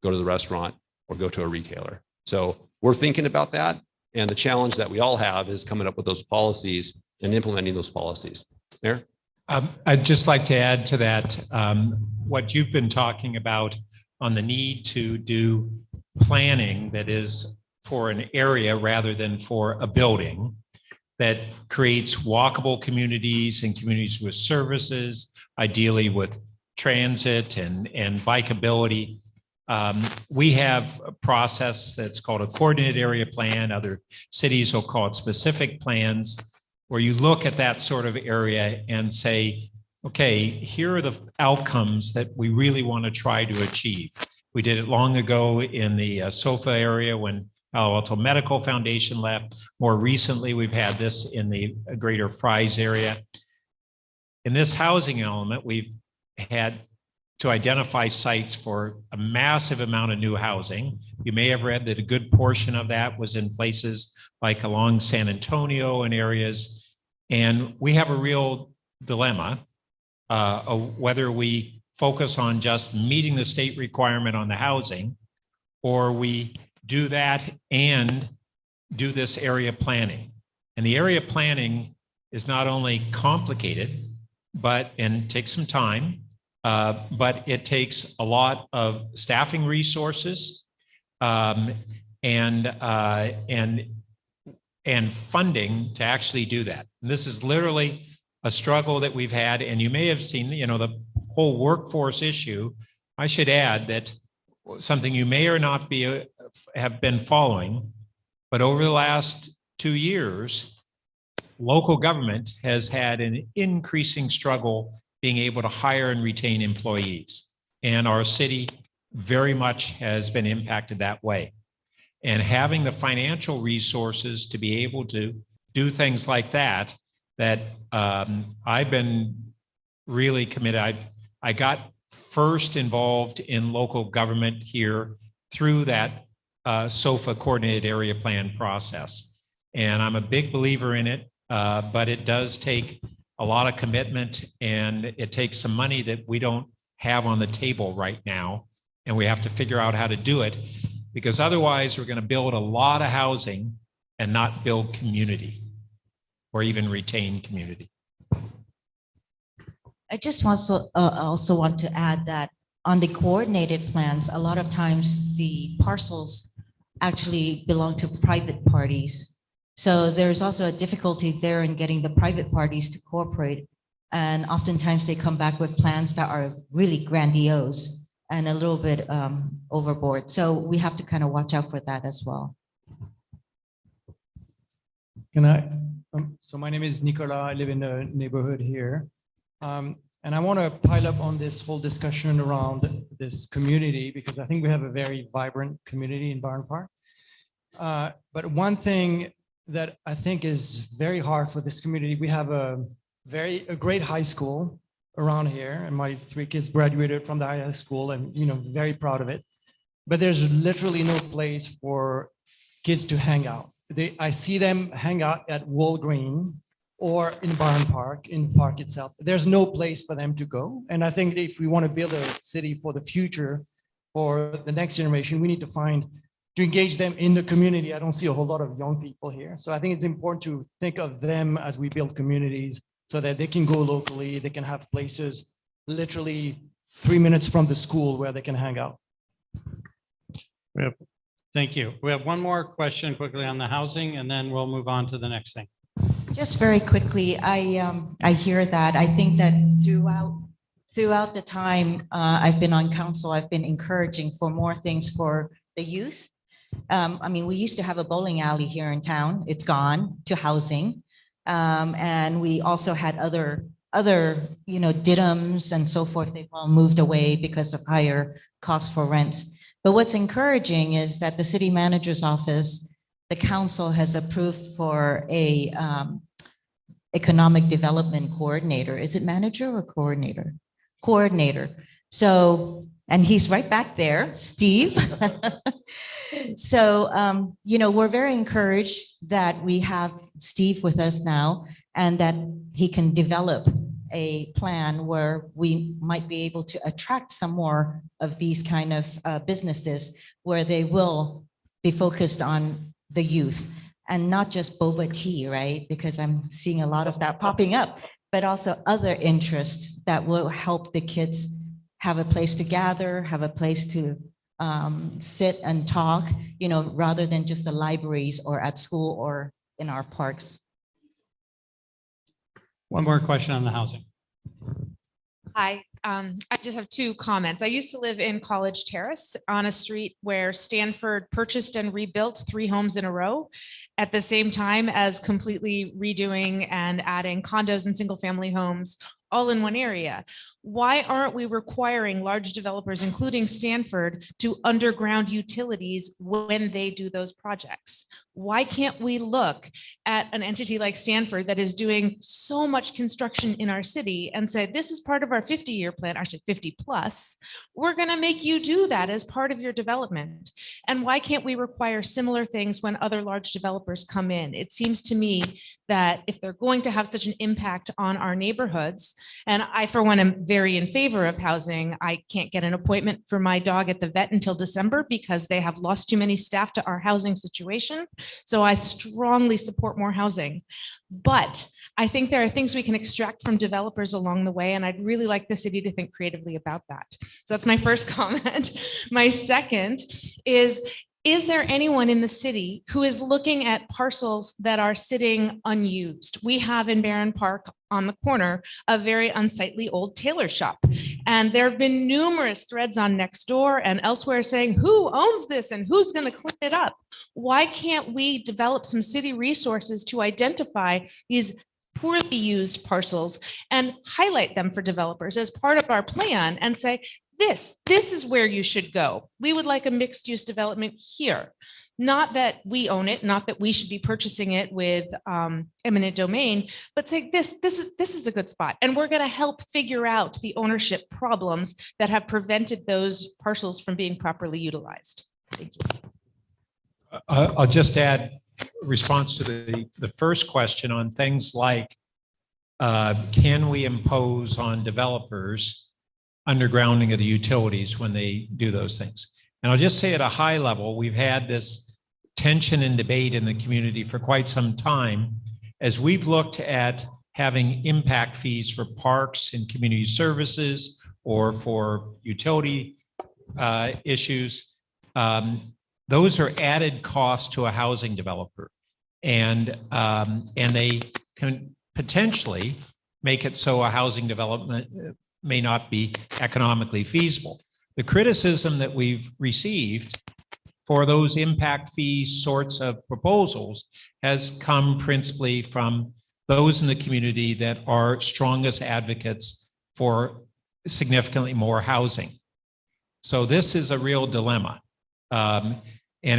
[SPEAKER 19] go to the restaurant or go to a retailer. So we're thinking about that. And the challenge that we all have is coming up with those policies and implementing those policies. Mayor?
[SPEAKER 5] I'd just like to add to that, what you've been talking about on the need to do planning that is for an area rather than for a building, that creates walkable communities and communities with services, ideally with transit and bikeability. We have a process that's called a coordinated area plan. Other cities will call it specific plans, where you look at that sort of area and say, okay, here are the outcomes that we really want to try to achieve. We did it long ago in the SOFA area when Palo Alto Medical Foundation left. More recently, we've had this in the greater Fries area. In this housing element, we've had to identify sites for a massive amount of new housing. You may have read that a good portion of that was in places like along San Antonio and areas. And we have a real dilemma of whether we focus on just meeting the state requirement on the housing, or we do that and do this area planning. And the area planning is not only complicated, and takes some time, but it takes a lot of staffing resources and funding to actually do that. And this is literally a struggle that we've had, and you may have seen, the whole workforce issue. I should add that something you may or not have been following, but over the last 2 years, local government has had an increasing struggle being able to hire and retain employees. And our city very much has been impacted that way. And having the financial resources to be able to do things like that, I've been really committed. I got first involved in local government here through that SOFA coordinated area plan process. And I'm a big believer in it, but it does take a lot of commitment, and it takes some money that we don't have on the table right now. And we have to figure out how to do it, because otherwise we're going to build a lot of housing and not build community or even retain community.
[SPEAKER 6] I just also want to add that on the coordinated plans, a lot of times the parcels actually belong to private parties. So there's also a difficulty there in getting the private parties to cooperate. And oftentimes they come back with plans that are really grandiose and a little bit overboard. So we have to kind of watch out for that as well.
[SPEAKER 13] Can I? So my name is Nicola. I live in the neighborhood here. And I want to pile up on this whole discussion around this community, because I think we have a very vibrant community in Barn Park. But one thing that I think is very hard for this community, we have a great high school around here, and my 3 kids graduated from the high school, and very proud of it. But there's literally no place for kids to hang out. I see them hang out at Wool Green or in Barn Park, in the park itself. There's no place for them to go. And I think if we want to build a city for the future, for the next generation, we need to engage them in the community. I don't see a whole lot of young people here. So I think it's important to think of them as we build communities
[SPEAKER 21] so that they can go locally, they can have places literally 3 minutes from the school where they can hang out.
[SPEAKER 3] Thank you. We have one more question quickly on the housing, and then we'll move on to the next thing.
[SPEAKER 6] Just very quickly, I hear that. I think that throughout the time I've been on council, I've been encouraging for more things for the youth. I mean, we used to have a bowling alley here in town. It's gone to housing. And we also had other, diddums and so forth. They've all moved away because of higher costs for rents. But what's encouraging is that the city manager's office, the council has approved for a economic development coordinator. Is it manager or coordinator? Coordinator. So, and he's right back there, Steve. So, we're very encouraged that we have Steve with us now and that he can develop a plan where we might be able to attract some more of these kind of businesses where they will be focused on the youth and not just boba tea, right? Because I'm seeing a lot of that popping up, but also other interests that will help the kids have a place to gather, have a place to sit and talk, rather than just the libraries or at school or in our parks.
[SPEAKER 3] One more question on the housing.
[SPEAKER 22] Hi, I just have two comments. I used to live in College Terrace on a street where Stanford purchased and rebuilt 3 homes in a row at the same time as completely redoing and adding condos and single family homes all in one area. Why aren't we requiring large developers, including Stanford, to underground utilities when they do those projects? Why can't we look at an entity like Stanford that is doing so much construction in our city and say, this is part of our 50-year plan, actually 50 plus, we're gonna make you do that as part of your development. And why can't we require similar things when other large developers come in? It seems to me that if they're going to have such an impact on our neighborhoods, and I, for one, am very in favor of housing. I can't get an appointment for my dog at the vet until December because they have lost too many staff to our housing situation. So I strongly support more housing. But I think there are things we can extract from developers along the way, and I'd really like the city to think creatively about that. So that's my first comment. My second is there anyone in the city who is looking at parcels that are sitting unused? We have in Barron Park on the corner a very unsightly old tailor shop. And there have been numerous threads on Nextdoor and elsewhere saying, who owns this and who's going to clean it up? Why can't we develop some city resources to identify these poorly used parcels and highlight them for developers as part of our plan and say, this is where you should go. We would like a mixed use development here. Not that we own it, not that we should be purchasing it with eminent domain, but say this is a good spot. And we're going to help figure out the ownership problems that have prevented those parcels from being properly utilized. Thank you.
[SPEAKER 5] I'll just add response to the first question on things like, can we impose on developers undergrounding of the utilities when they do those things? And I'll just say at a high level, we've had this tension and debate in the community for quite some time as we've looked at having impact fees for parks and community services or for utility issues. Those are added costs to a housing developer, and they can potentially make it so a housing development may not be economically feasible. The criticism that we've received for those impact fee sorts of proposals has come principally from those in the community that are strongest advocates for significantly more housing. So this is a real dilemma. And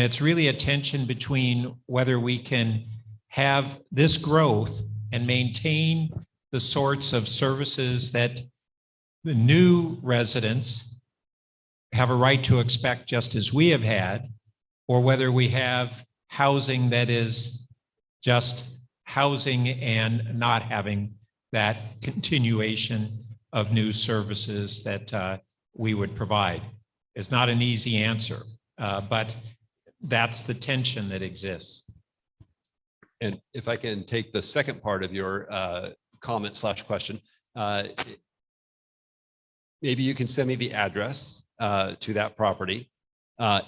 [SPEAKER 5] it's really a tension between whether we can have this growth and maintain the sorts of services that the new residents have a right to expect just as we have had, or whether we have housing that is just housing and not having that continuation of new services that we would provide. It's not an easy answer, but that's the tension that exists.
[SPEAKER 19] And if I can take the second part of your comment / question. Maybe you can send me the address to that property.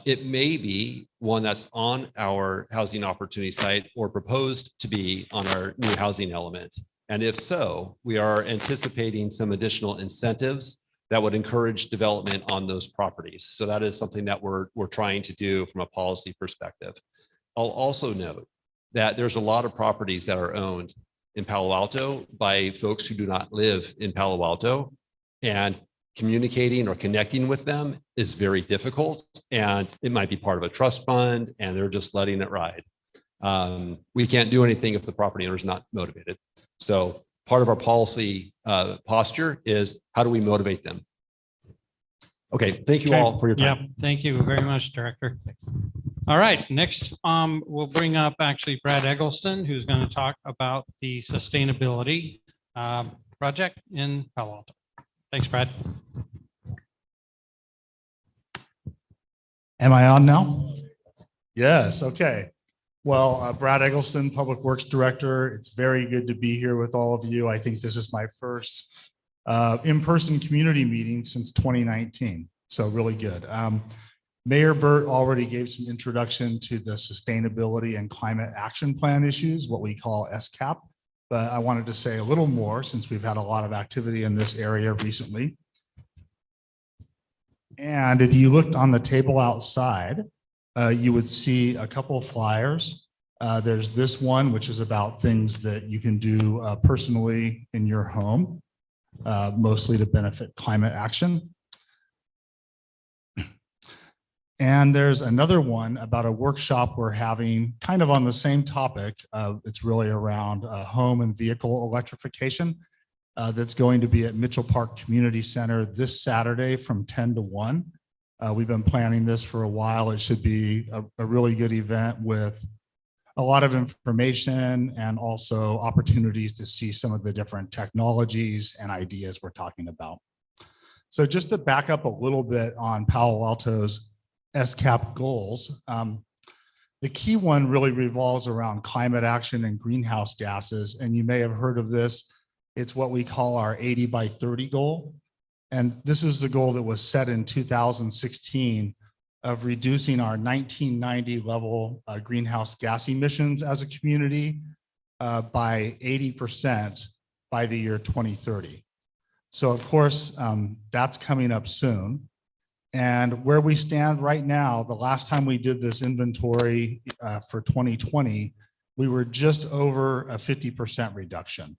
[SPEAKER 19] It may be one that's on our housing opportunity site or proposed to be on our new housing element. And if so, we are anticipating some additional incentives that would encourage development on those properties. So that is something that we're trying to do from a policy perspective. I'll also note that there's a lot of properties that are owned in Palo Alto by folks who do not live in Palo Alto, and communicating or connecting with them is very difficult, and it might be part of a trust fund and they're just letting it ride. We can't do anything if the property owner is not motivated. So part of our policy posture is how do we motivate them? Okay, thank you all for your time.
[SPEAKER 3] Yeah, thank you very much, Director. Thanks. All right, next we'll bring up actually Brad Eggleston, who's going to talk about the sustainability project in Palo Alto. Thanks, Brad.
[SPEAKER 2] Am I on now? Yes, okay. Well, Brad Eggleston, Public Works Director. It's very good to be here with all of you. I think this is my first in-person community meeting since 2019. So really good. Mayor Burt already gave some introduction to the Sustainability and Climate Action Plan issues, what we call SCAP. But I wanted to say a little more since we've had a lot of activity in this area recently. And if you looked on the table outside, you would see a couple of flyers. There's this one, which is about things that you can do personally in your home, mostly to benefit climate action. And there's another one about a workshop we're having kind of on the same topic. It's really around home and vehicle electrification. That's going to be at Mitchell Park Community Center this Saturday from 10 to 1. We've been planning this for a while. It should be a really good event with a lot of information and also opportunities to see some of the different technologies and ideas we're talking about. So just to back up a little bit on Palo Alto's SCAP goals, the key one really revolves around climate action and greenhouse gases. And you may have heard of this. It's what we call our 80 by 30 goal. And this is the goal that was set in 2016 of reducing our 1990 level greenhouse gas emissions as a community by 80% by the year 2030. So of course, that's coming up soon. And where we stand right now, the last time we did this inventory for 2020, we were just over a 50% reduction.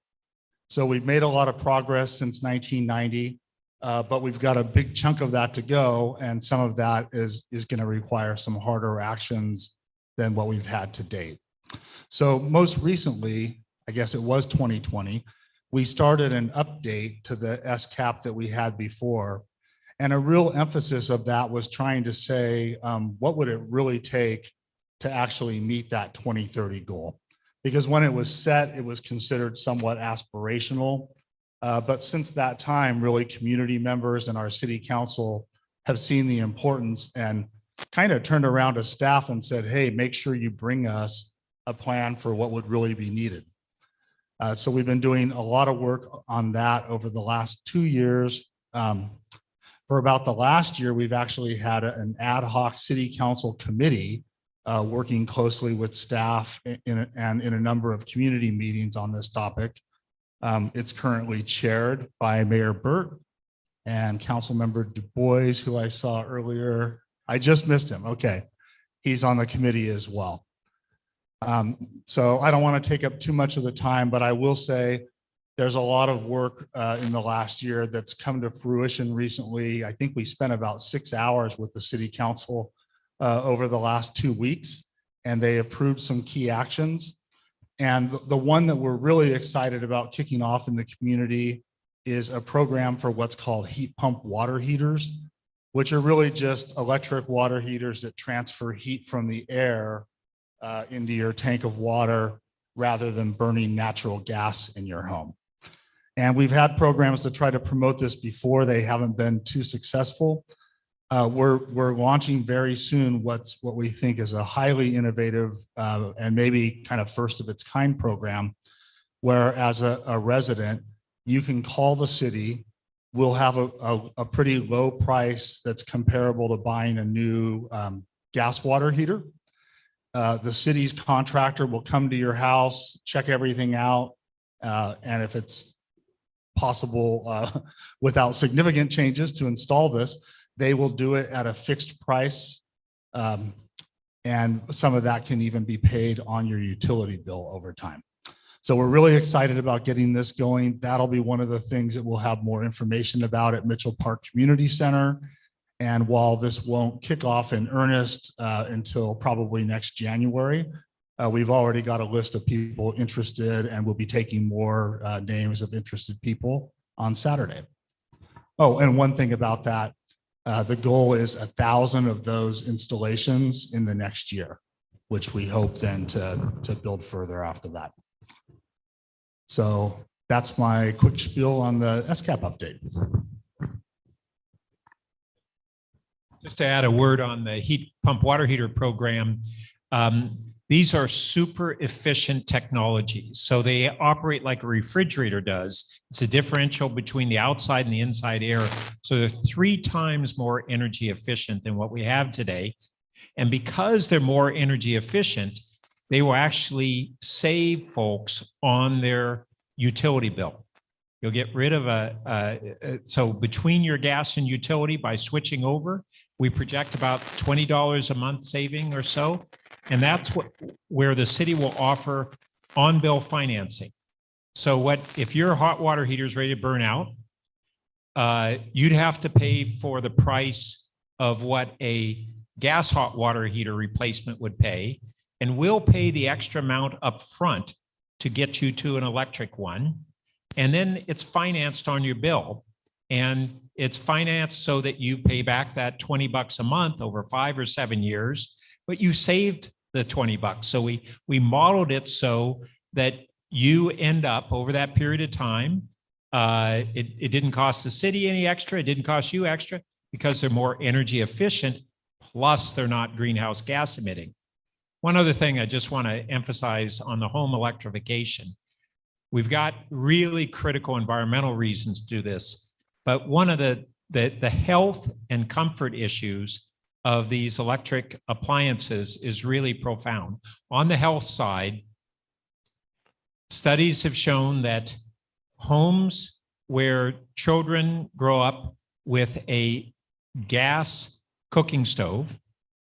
[SPEAKER 2] So we've made a lot of progress since 1990, but we've got a big chunk of that to go. And some of that is going to require some harder actions than what we've had to date. So most recently, I guess it was 2020, we started an update to the SCAP that we had before. And a real emphasis of that was trying to say, what would it really take to actually meet that 2030 goal? Because when it was set, it was considered somewhat aspirational. But since that time, really community members and our city council have seen the importance and kind of turned around to staff and said, hey, make sure you bring us a plan for what would really be needed. So we've been doing a lot of work on that over the last 2 years. For about the last year, we've actually had an ad hoc city council committee working closely with staff in a number of community meetings on this topic. It's currently chaired by Mayor Burt and Councilmember Du Bois, who I saw earlier. I just missed him. Okay, he's on the committee as well. So I don't want to take up too much of the time, but I will say there's a lot of work in the last year that's come to fruition recently. I think we spent about 6 hours with the city council over the last 2 weeks, and they approved some key actions. And the one that we're really excited about kicking off in the community is a program for what's called heat pump water heaters, which are really just electric water heaters that transfer heat from the air into your tank of water rather than burning natural gas in your home. And we've had programs to try to promote this before. They haven't been too successful. We're launching very soon what we think is a highly innovative and maybe kind of first of its kind program where as a resident, you can call the city. We'll have a pretty low price that's comparable to buying a new gas water heater. The city's contractor will come to your house, check everything out, and if it's possible without significant changes to install this, they will do it at a fixed price. And some of that can even be paid on your utility bill over time. So we're really excited about getting this going. That'll be one of the things that we'll have more information about at Mitchell Park Community Center. And while this won't kick off in earnest until probably next January, we've already got a list of people interested, and we'll be taking more names of interested people on Saturday. Oh, and one thing about that, the goal is 1,000 of those installations in the next year, which we hope then to build further after that. So that's my quick spiel on the SCAP update.
[SPEAKER 5] Just to add a word on the heat pump water heater program, these are super efficient technologies. So they operate like a refrigerator does. It's a differential between the outside and the inside air. So they're 3 times more energy efficient than what we have today. And because they're more energy efficient, they will actually save folks on their utility bill. You'll get rid of so between your gas and utility, by switching over, we project about $20 a month saving or so. And that's where the city will offer on-bill financing. So if your hot water heater is ready to burn out, you'd have to pay for the price of what a gas hot water heater replacement would pay. And we'll pay the extra amount up front to get you to an electric one. And then it's financed on your bill. And it's financed so that you pay back that $20 a month over 5 or 7 years, but you saved the $20. So we modeled it so that you end up over that period of time. It didn't cost the city any extra. It didn't cost you extra because they're more energy efficient. Plus they're not greenhouse gas emitting. One other thing I just want to emphasize on the home electrification. We've got really critical environmental reasons to do this, but one of the health and comfort issues of these electric appliances is really profound. On the health side, studies have shown that homes where children grow up with a gas cooking stove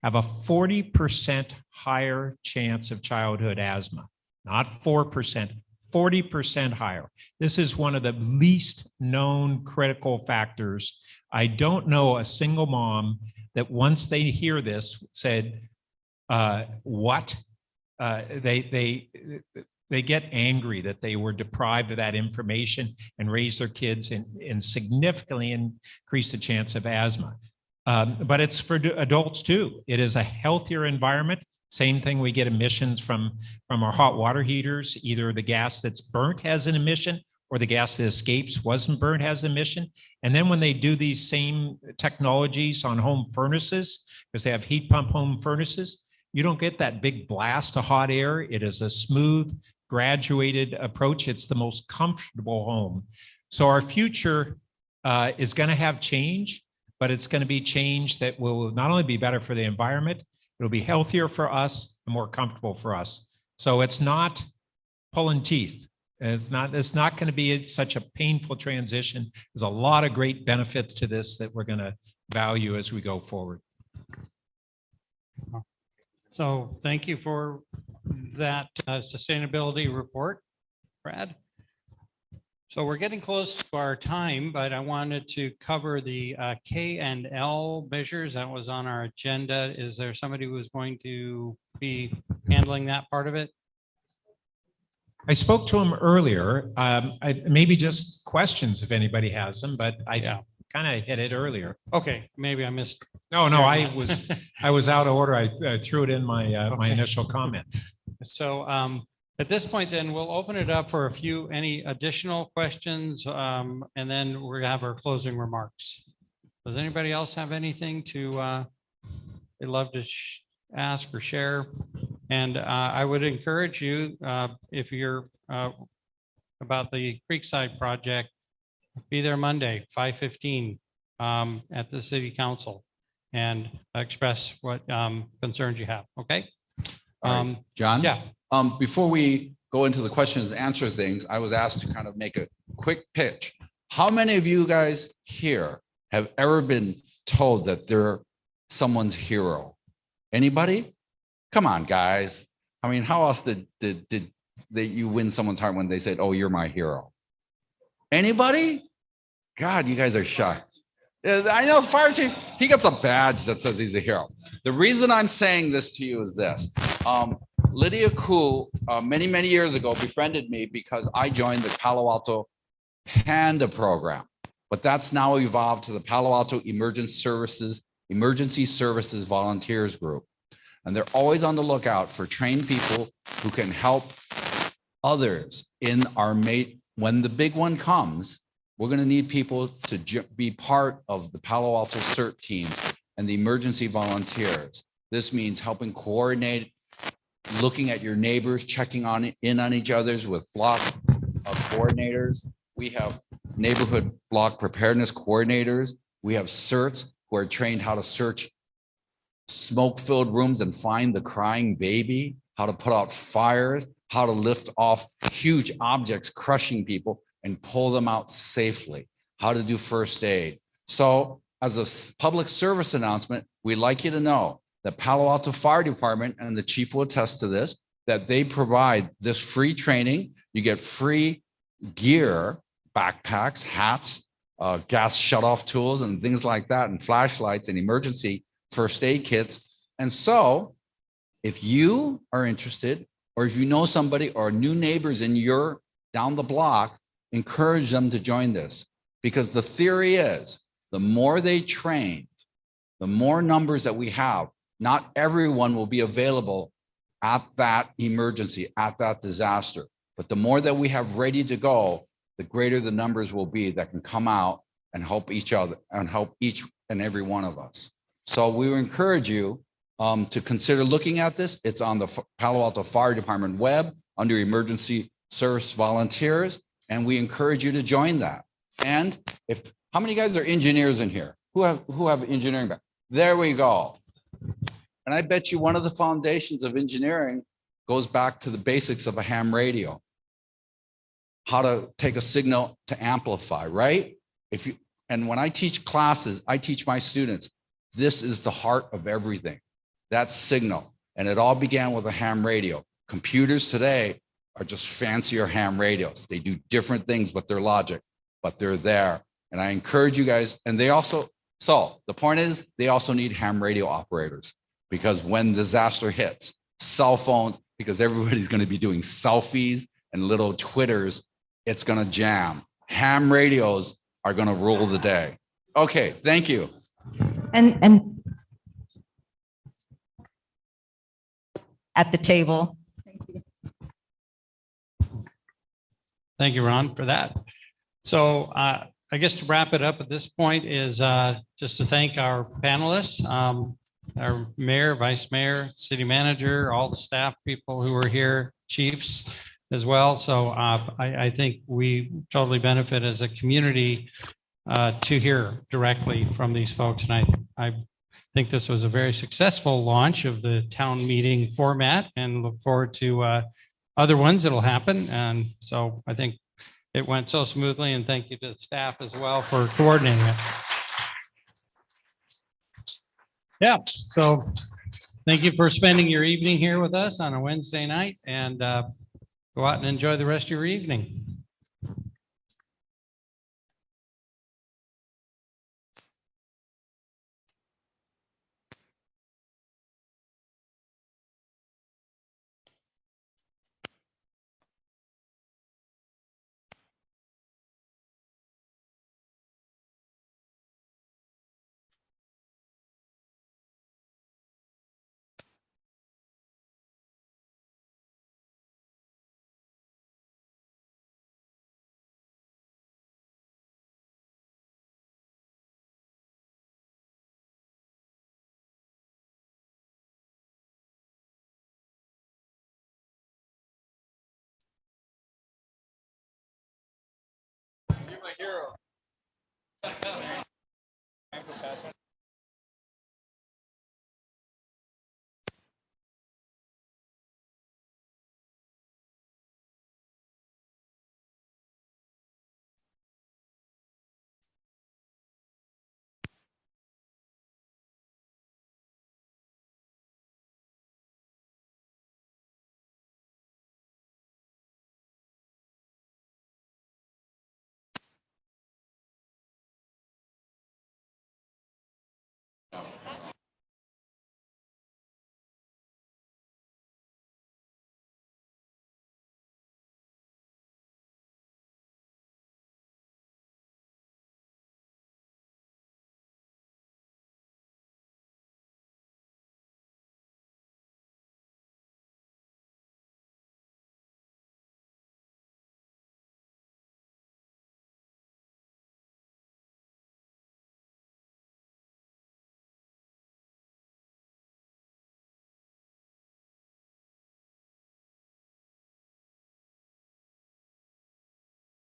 [SPEAKER 5] have a 40% higher chance of childhood asthma, not 4%, 40% higher. This is one of the least known critical factors. I don't know a single mom that once they hear this said, what? They get angry that they were deprived of that information and raise their kids and significantly increase the chance of asthma. But it's for adults too. It is a healthier environment. Same thing, we get emissions from our hot water heaters. Either the gas that's burnt has an emission or the gas that escapes wasn't burnt has an emission. And then when they do these same technologies on home furnaces, because they have heat pump home furnaces, you don't get that big blast of hot air. It is a smooth, graduated approach. It's the most comfortable home. So our future is going to have change, but it's going to be change that will not only be better for the environment, it'll be healthier for us and more comfortable for us. So it's not pulling teeth. It's not going to be such a painful transition. There's a lot of great benefits to this that we're going to value as we go forward.
[SPEAKER 3] So thank you for that sustainability report, Brad. So we're getting close to our time, but I wanted to cover the K&L measures that was on our agenda. Is there somebody who is going to be handling that part of it?
[SPEAKER 5] I spoke to him earlier. Maybe just questions if anybody has them, but I kind of hit it earlier.
[SPEAKER 3] Okay, maybe I missed.
[SPEAKER 5] No, I was out of order. I threw it in my my initial comments.
[SPEAKER 3] So at this point, then we'll open it up for any additional questions, and then we're gonna have our closing remarks. Does anybody else have anything they'd love to ask or share? And I would encourage you, if you're about the Creekside project, be there Monday, 5:15 at the city council and express what concerns you have. Okay?
[SPEAKER 4] All right, John?
[SPEAKER 3] Yeah.
[SPEAKER 4] Before we go into the questions, answer things, I was asked to kind of make a quick pitch. How many of you guys here have ever been told that they're someone's hero? Anybody? Come on, guys. I mean, how else did you win someone's heart when they said, "Oh, you're my hero"? Anybody? God, you guys are shy. I know the fire chief, he gets a badge that says he's a hero. The reason I'm saying this to you is this. Lydia Cool, many, many years ago, befriended me because I joined the Palo Alto Panda program, but that's now evolved to the Palo Alto Emergency Services Volunteers Group. And they're always on the lookout for trained people who can help others in our mate. When the big one comes, we're going to need people to be part of the Palo Alto CERT team and the emergency volunteers. This means helping coordinate, looking at your neighbors, checking in on each other's with block coordinators. We have neighborhood block preparedness coordinators. We have CERTs who are trained how to search smoke-filled rooms and find the crying baby, how to put out fires, how to lift off huge objects, crushing people and pull them out safely, how to do first aid. So as a public service announcement, we'd like you to know that Palo Alto Fire Department, and the chief will attest to this, that they provide this free training. You get free gear, backpacks, hats, gas shutoff tools and things like that, and flashlights and emergency first aid kits. And so if you are interested, or if you know somebody or new neighbors in your down the block, encourage them to join this, because the theory is the more they train, the more numbers that we have. Not everyone will be available at that emergency, at that disaster, but the more that we have ready to go, the greater the numbers will be that can come out and help each other and help each and every one of us. So we encourage you to consider looking at this. It's on the Palo Alto Fire Department web under Emergency Service Volunteers, and we encourage you to join that. And how many guys are engineers in here? Who have engineering background? There we go. And I bet you one of the foundations of engineering goes back to the basics of a ham radio. How to take a signal to amplify, right? And when I teach classes, I teach my students, this is the heart of everything. That's signal. And it all began with a ham radio. Computers today are just fancier ham radios. They do different things with their logic, but they're there. And I encourage you guys, and so the point is, they also need ham radio operators, because when disaster hits, cell phones, because everybody's going to be doing selfies and little Twitters, it's going to jam. Ham radios are going to rule the day. Okay, thank you.
[SPEAKER 6] And at the table.
[SPEAKER 3] Thank you, Ron, for that. So I guess to wrap it up at this point is just to thank our panelists, our mayor, vice mayor, city manager, all the staff people who are here, chiefs as well. So I think we totally benefit as a community to hear directly from these folks. And I think this was a very successful launch of the town meeting format, and look forward to other ones that'll happen. And so I think it went so smoothly, and thank you to the staff as well for coordinating it. Yeah, so thank you for spending your evening here with us on a Wednesday night, and go out and enjoy the rest of your evening.
[SPEAKER 16] my hero.